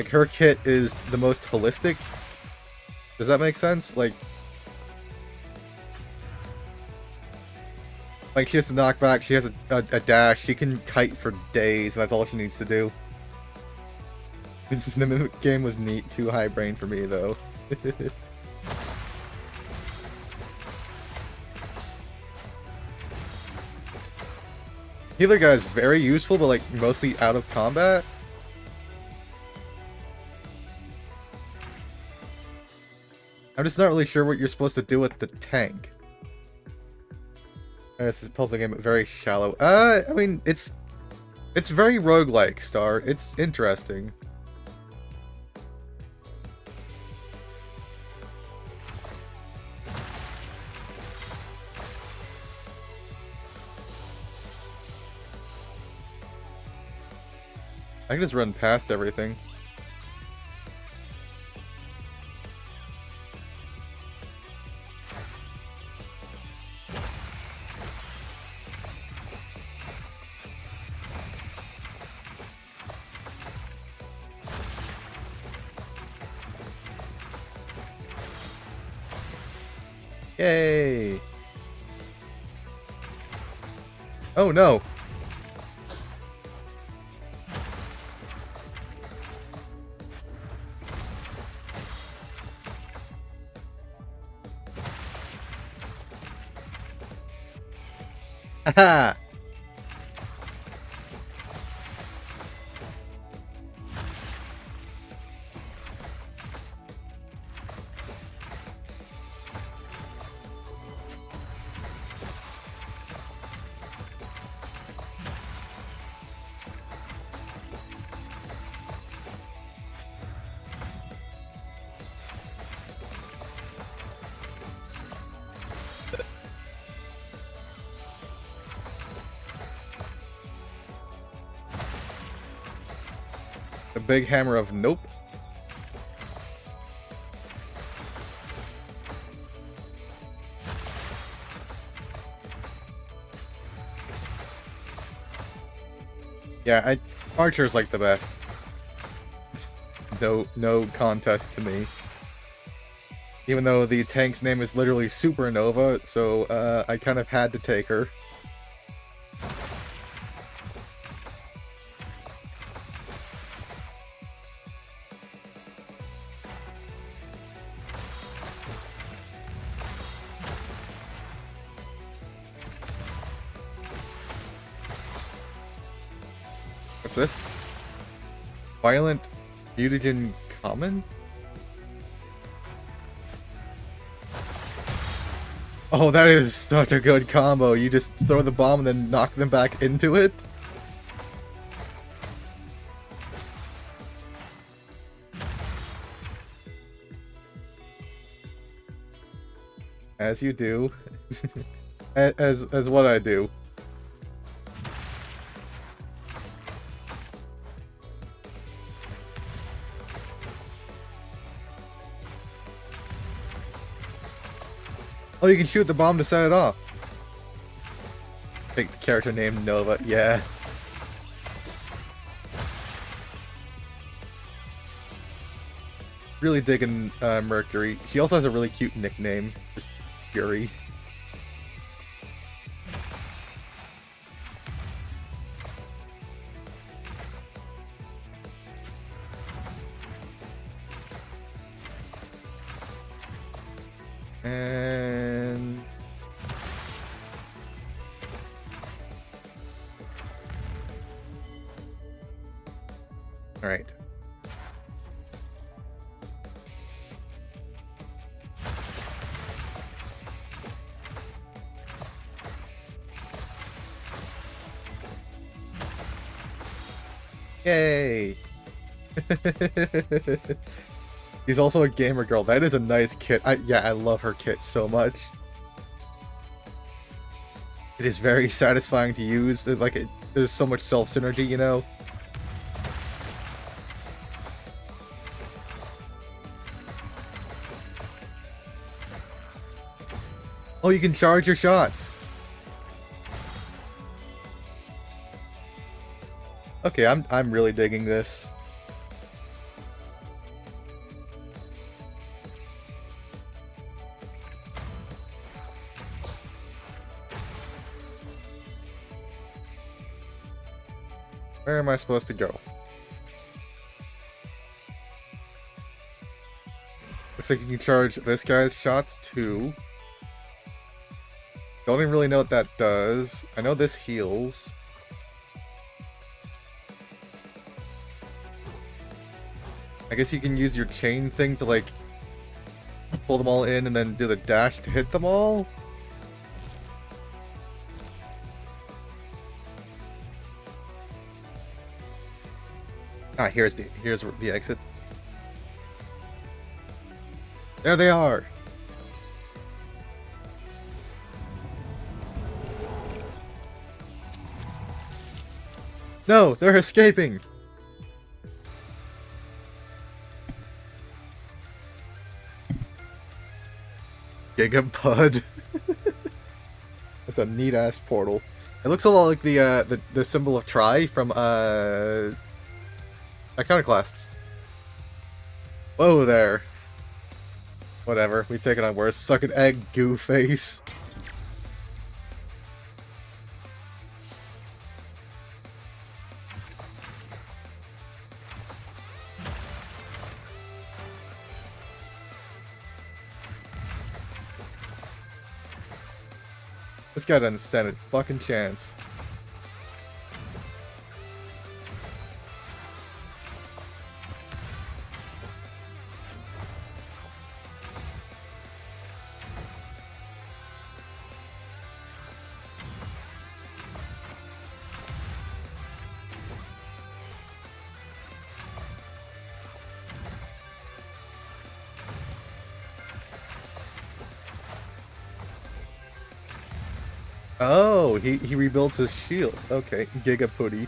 like her kit is the most holistic. Does that make sense? Like she has the knockback, she has a dash, she can kite for days, and that's all she needs to do. The Mimic game was neat, too high brain for me though. Healer guy is very useful, but like mostly out of combat. I'm just not really sure what you're supposed to do with the tank. This is a puzzle game, but very shallow. I mean, it's very roguelike, Star. It's interesting. I can just run past everything. Yay! Oh no! Haha! The big hammer of nope. Yeah, Archer's like the best. No contest to me. Even though the tank's name is literally Supernova, so I kind of had to take her. What's this? Violent mutagen common? Oh, that is such a good combo. You just throw the bomb and then knock them back into it? As you do. as what I do. Oh, you can shoot the bomb to set it off. Take the character name Nova, yeah. Really digging Mercury. She also has a really cute nickname, just Fury. And all right. Yay! He's also a gamer girl. That is a nice kit. Yeah, I love her kit so much. It is very satisfying to use. There's so much self-synergy, you know? Oh, you can charge your shots. Okay, I'm really digging this. Where am I supposed to go? Looks like you can charge this guy's shots too. Don't even really know what that does. I know this heals. I guess you can use your chain thing to, like, pull them all in and then do the dash to hit them all? Ah, here's the exit. There they are! No, they're escaping! Gigapud. That's a neat ass portal. It looks a lot like the symbol of Tri from Iconoclasts. Whoa there. Whatever, we've taken on worse. Suck an egg, goo face. This guy doesn't stand a fucking chance. Oh, he rebuilds his shield. Okay, Gigaputty.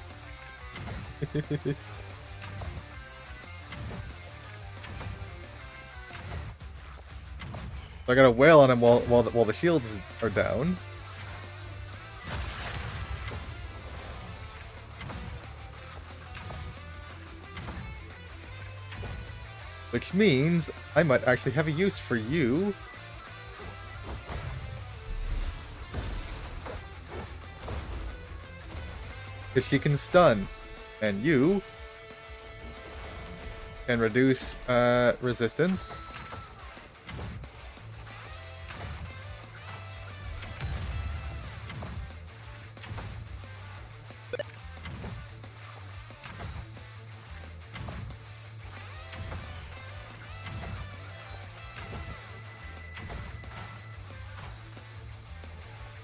I got a whale on him while the shields are down. Which means I might actually have a use for you. Because she can stun. And you can reduce resistance.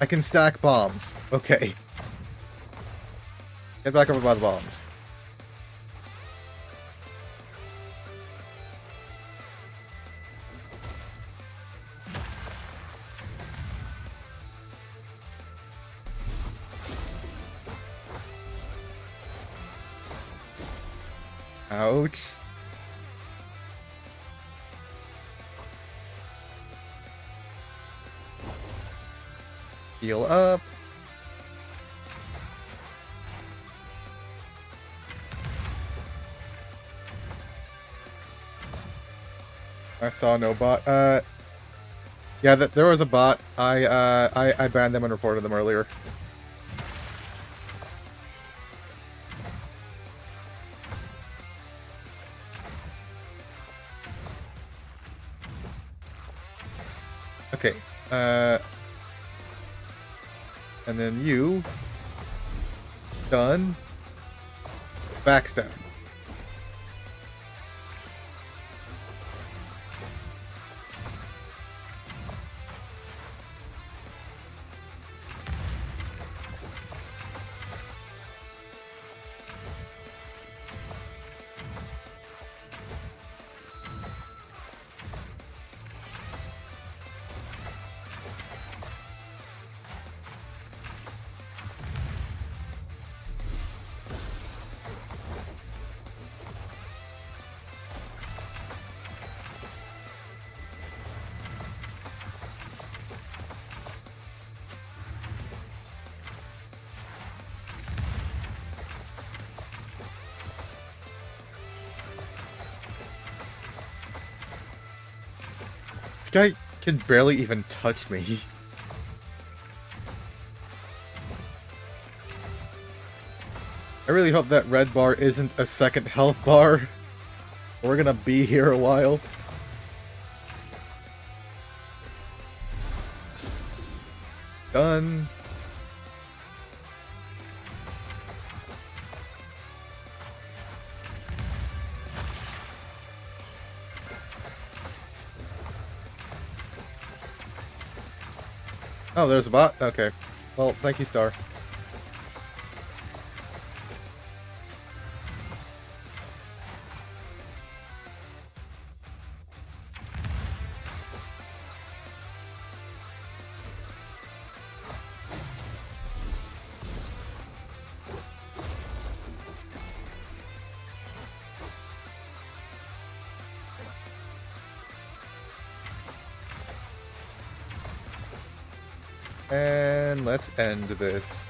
I can stack bombs. Okay. Get back over by the bombs. Ouch. Heal up. I saw no bot. Yeah, there was a bot. I banned them and reported them earlier. Okay. And then you. Done. Backstab. This guy can barely even touch me. I really hope that red bar isn't a second health bar. We're gonna be here a while. Done. Oh, there's a bot? Okay. Well, thank you, Star. And let's end this.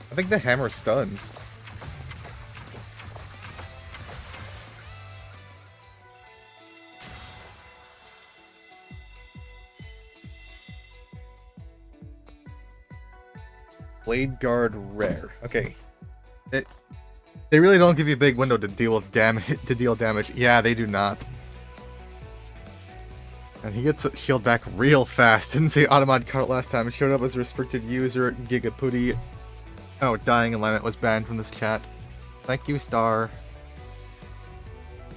I think the hammer stuns. Blade Guard rare. Okay. They really don't give you a big window to deal with damage. Yeah, they do not. And he gets shield back real fast. Didn't say Automod card last time. It showed up as a restricted user. Gigapooty. Oh, dying alignment was banned from this chat. Thank you, Star.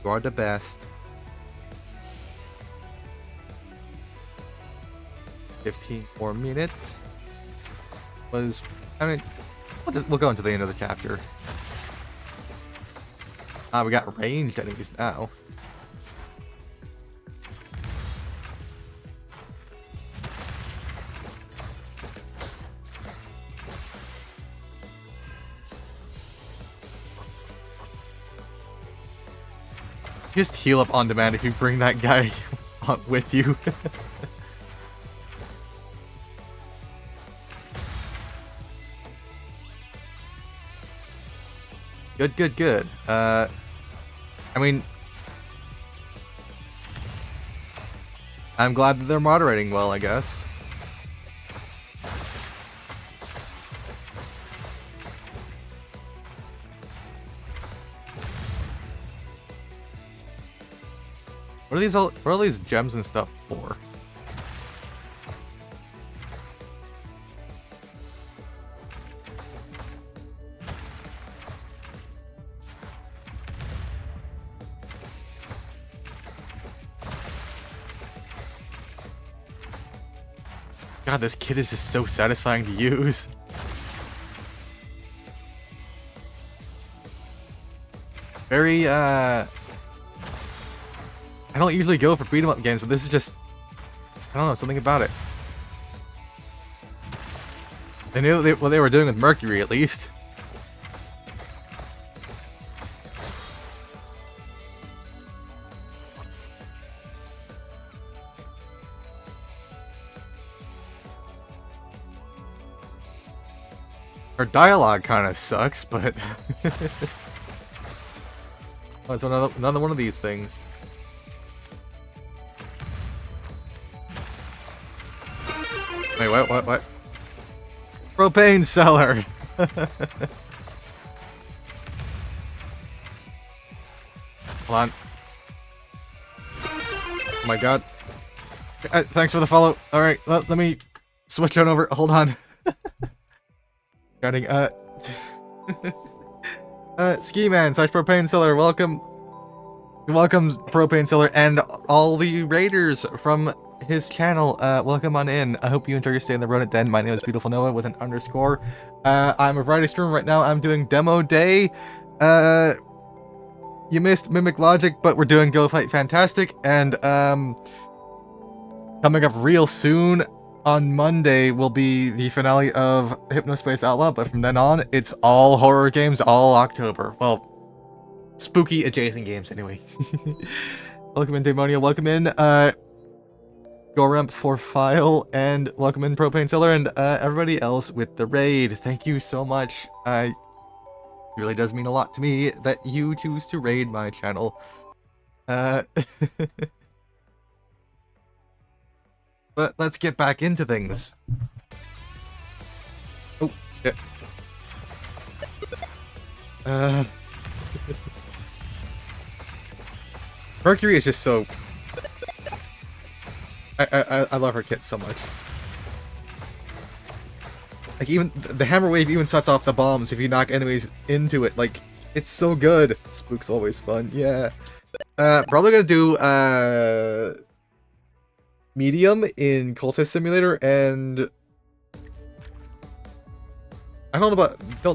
You are the best. 15 more minutes. I mean, we'll go into the end of the chapter. Ah, we got ranged enemies now. Just heal up on demand if you bring that guy with you. Good, good, good. I mean, I'm glad that they're moderating well, I guess. What are these gems and stuff for? God, this kid is just so satisfying to use. Very, I don't usually go for beat 'em up games, but this is just, I don't know, something about it. They knew what they were doing with Mercury, at least. Her dialogue kind of sucks, but... Oh, it's another one of these things. Wait, what? Propane seller! Hold on. Oh my god. Thanks for the follow. Alright, let me switch on over. Hold on. Starting, Ski Man / Propane Seller, welcome, Propane Seller, and all the raiders from his channel, welcome on in. I hope you enjoy your stay in the Rodent Den. My name is Beautiful Noah with an underscore. I'm a variety streamer right now. I'm doing demo day. You missed Mimic Logic, but we're doing Go Fight Fantastic, and, coming up real soon, on Monday will be the finale of Hypnospace Outlaw, but from then on, it's all horror games all October. Well, spooky adjacent games anyway. Welcome in, Daemonia. Welcome in, Goremp for File, and welcome in, Propane Seller, and everybody else with the raid. Thank you so much. You really does mean a lot to me that you choose to raid my channel. But let's get back into things. Oh, shit. Mercury is just so... I love her kit so much. Like, even the hammer wave even sets off the bombs if you knock enemies into it. Like, it's so good. Spook's always fun. Yeah. Probably gonna do medium in Cultist Simulator, and I don't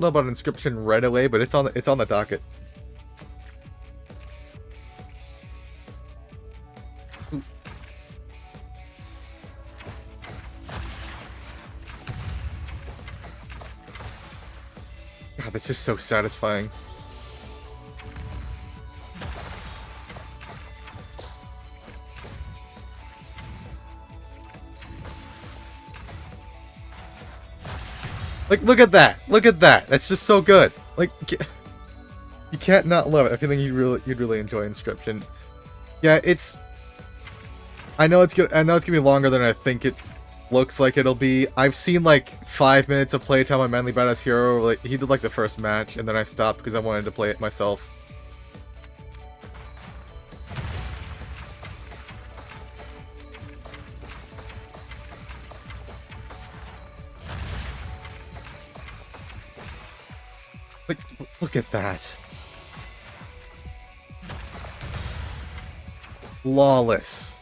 know about Inscription right away, but it's on the docket. Ooh. God, that's just so satisfying. Like, look at that! Look at that! That's just so good! Like, you can't not love it. I feel like you'd really enjoy Inscription. Yeah, it's... I know it's gonna be longer than I think it looks like it'll be. I've seen, like, 5 minutes of playtime on Manly Badass Hero. Like, he did, like, the first match, and then I stopped because I wanted to play it myself. Like, look at that. Flawless.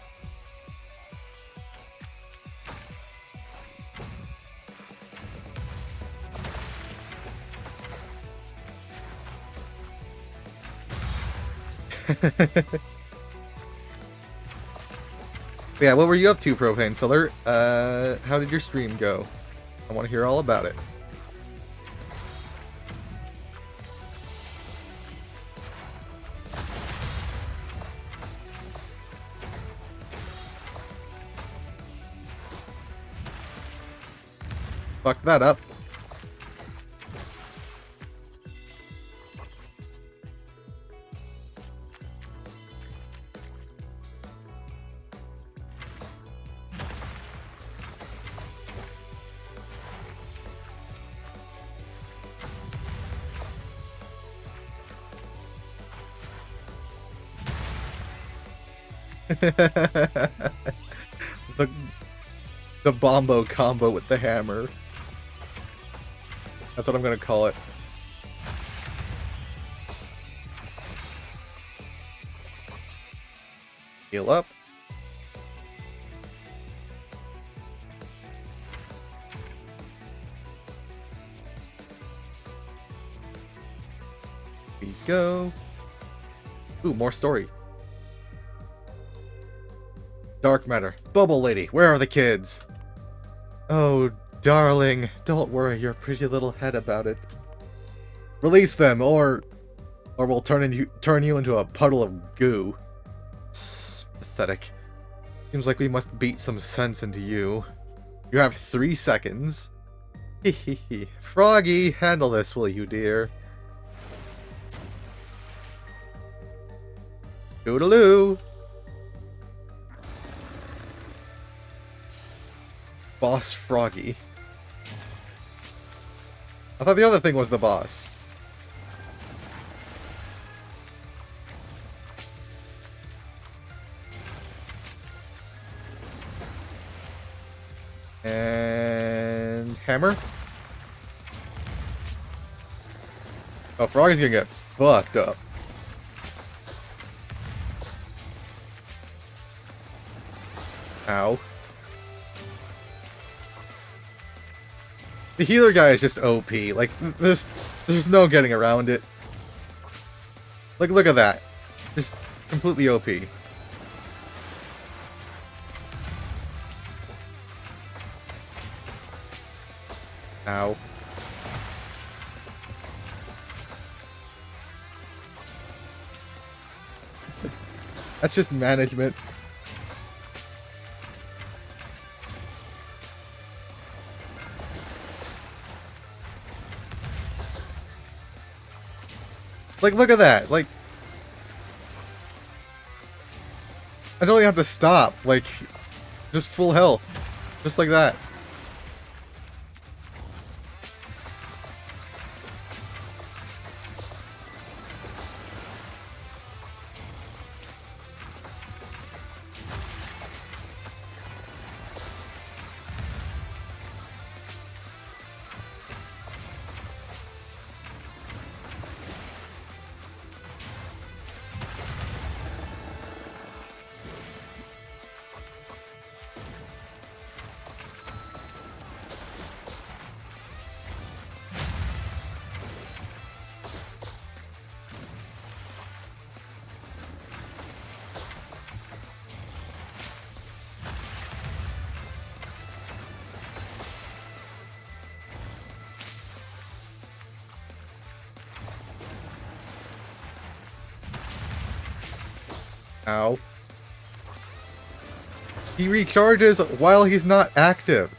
Yeah, what were you up to, Propane Seller? How did your stream go? I want to hear all about it. Fuck that up. the Bombo combo with the hammer. That's what I'm gonna call it. Heal up. Here we go. Ooh, more story. Dark matter. Bubble lady, where are the kids? Oh, darling, don't worry your pretty little head about it. Release them, or we'll turn you into a puddle of goo. Pathetic. Seems like we must beat some sense into you. You have 3 seconds. Hehehe. Froggy, handle this, will you, dear? Toodaloo! Boss Froggy. I thought the other thing was the boss. And hammer. Oh, Froggy's gonna get fucked up. Ow. The healer guy is just OP. Like, there's no getting around it. Like, look at that. Just completely OP. Ow. That's just management. Like, look at that. Like, I don't even have to stop. Like, just full health. Just like that. Ow. He recharges while he's not active.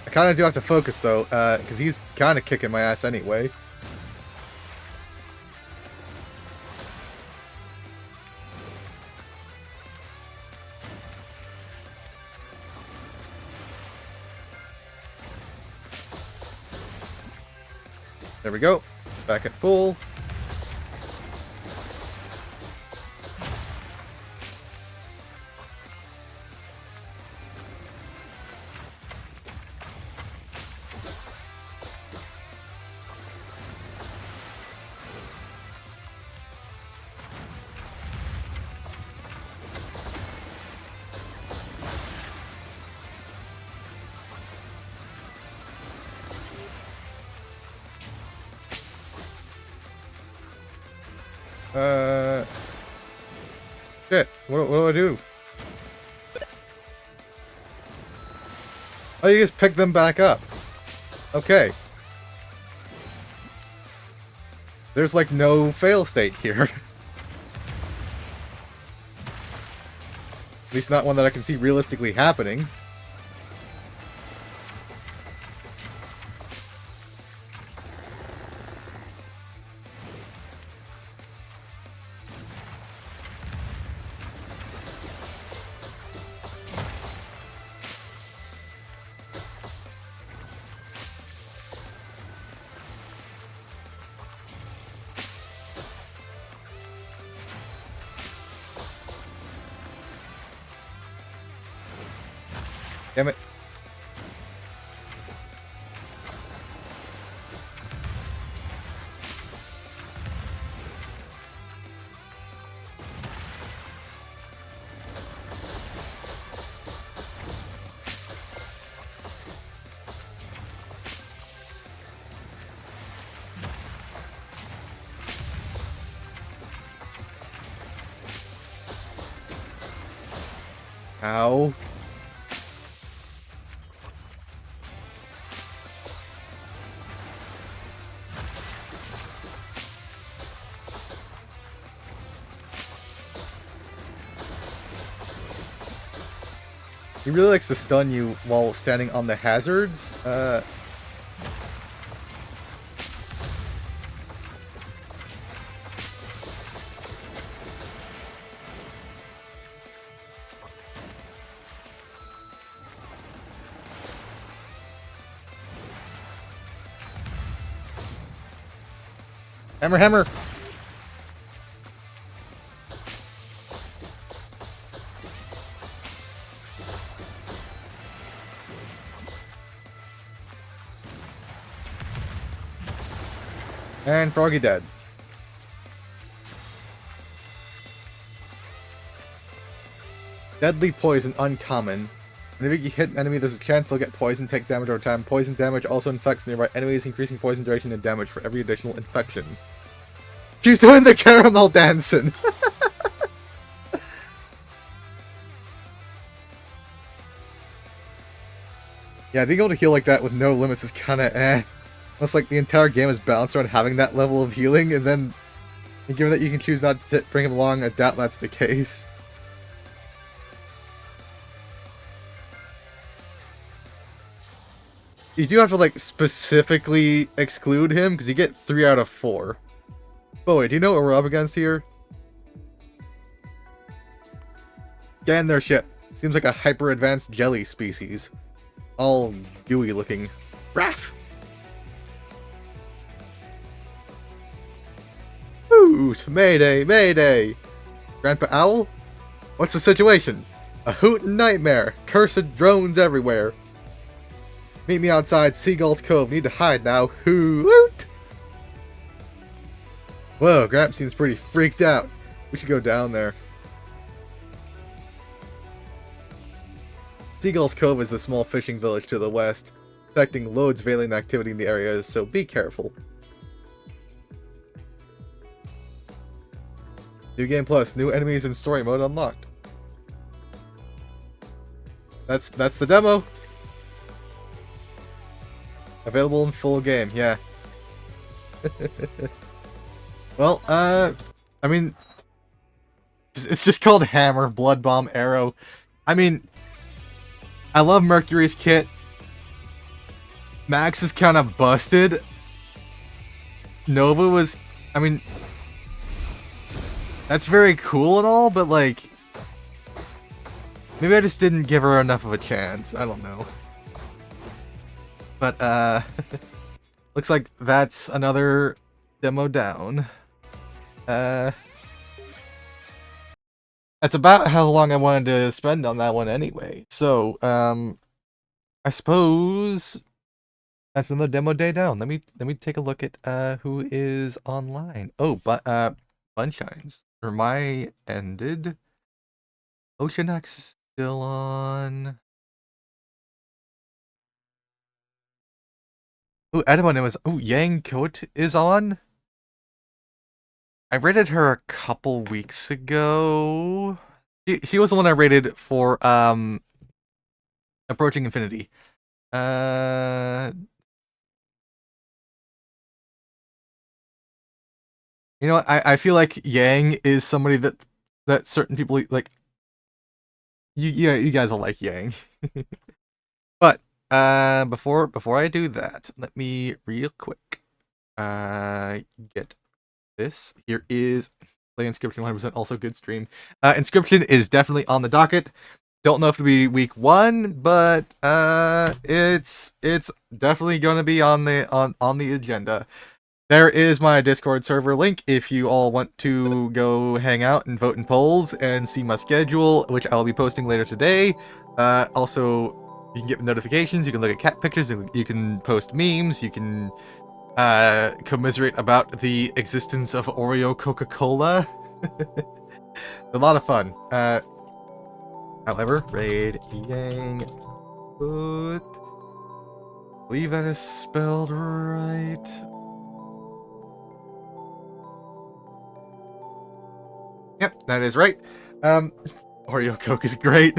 I kind of do have to focus though, because he's kind of kicking my ass anyway. There we go. Back at full. Shit. What do I do? Oh, you just pick them back up. Okay. There's like no fail state here. At least not one that I can see realistically happening. Damn it. Ow. He really likes to stun you while standing on the hazards. Hammer, hammer! And Froggy dead. Deadly poison uncommon. Whenever you hit an enemy, there's a chance they'll get poisoned, take damage over time. Poison damage also infects nearby enemies, increasing poison duration and damage for every additional infection. She's doing the caramel dancing! Yeah, being able to heal like that with no limits is kinda eh. Unless like the entire game is balanced around having that level of healing, and then And given that you can choose not to bring him along, I doubt that's the case. You do have to, like, specifically exclude him, because you get 3 out of 4. But wait, do you know what we're up against here? Get in there, shit. Seems like a hyper-advanced jelly species. All gooey looking. Raph! Hoot! Mayday! Mayday! Grandpa Owl? What's the situation? A hootin' nightmare! Cursed drones everywhere! Meet me outside Seagull's Cove. Need to hide now. Hoot! Whoa, Gramp seems pretty freaked out. We should go down there. Seagull's Cove is a small fishing village to the west, detecting loads of alien activity in the area, so be careful. New Game Plus, new enemies and story mode unlocked. That's the demo. Available in full game, yeah. Well, I mean, it's just called Hammer, Blood Bomb, Arrow. I mean, I love Mercury's kit. Max is kind of busted. Nova was, I mean, that's very cool and all, but like, maybe I just didn't give her enough of a chance. I don't know. But, looks like that's another demo down. That's about how long I wanted to spend on that one anyway. So, I suppose that's another demo day down. Let me take a look at who is online. Oh, but Bunshines. Hermai ended. Ocean X is still on. Oh, Edamon was. Oh, Yang Coat is on. I rated her a couple weeks ago. She was the one I rated for Approaching Infinity. You know what? I feel like Yang is somebody that certain people like. You guys will like Yang. But before I do that, let me real quick get this. Here is play Inscription 100%, also good stream. Inscription is definitely on the docket. Don't know if it'll be week 1, but it's definitely going to be on the agenda. There is my Discord server link if you all want to go hang out and vote in polls and see my schedule, which I'll be posting later today. Also, you can get notifications, you can look at cat pictures, you can post memes, you can commiserate about the existence of Oreo Coca-Cola. A lot of fun. However, Raid Yang Put. I believe that is spelled right. Yep, that is right. Oreo Coke is great.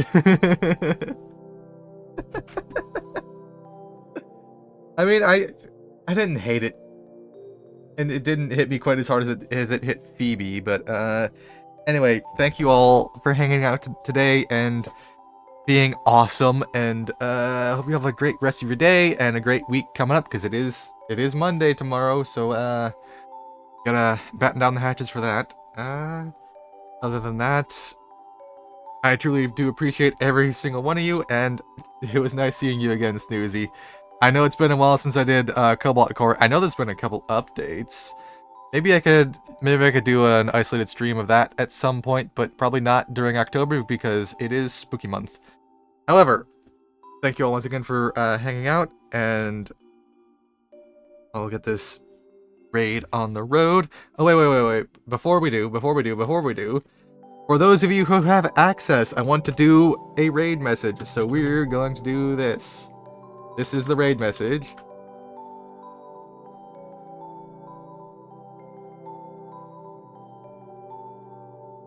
I mean, I didn't hate it, and it didn't hit me quite as hard as it hit Phoebe. But anyway, thank you all for hanging out today and being awesome. And I hope you have a great rest of your day and a great week coming up, because it is Monday tomorrow. So gotta batten down the hatches for that. Other than that, I truly do appreciate every single one of you, and it was nice seeing you again, Snoozy. I know it's been a while since I did Cobalt Core. I know there's been a couple updates. Maybe I could do an isolated stream of that at some point, but probably not during October because it is spooky month. However, thank you all once again for hanging out, and I'll get this raid on the road. Oh, wait. Before we do, for those of you who have access, I want to do a raid message, so we're going to do this. This is the raid message.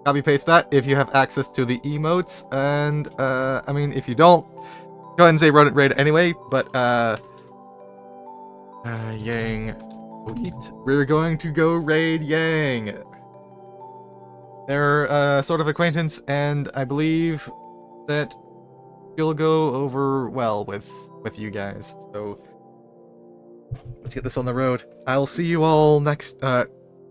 Copy paste that if you have access to the emotes, and I mean, if you don't, go ahead and say run it raid anyway, but Yang. We're going to go raid Yang. they're sort of acquaintance, and I believe that she'll go over well with you guys. So let's get this on the road. I'll see you all next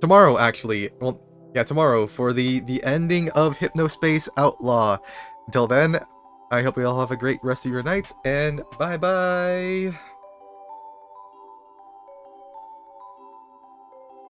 tomorrow, actually. Well, yeah, tomorrow for the ending of Hypnospace Outlaw. Until then, I hope you all have a great rest of your night, and bye bye.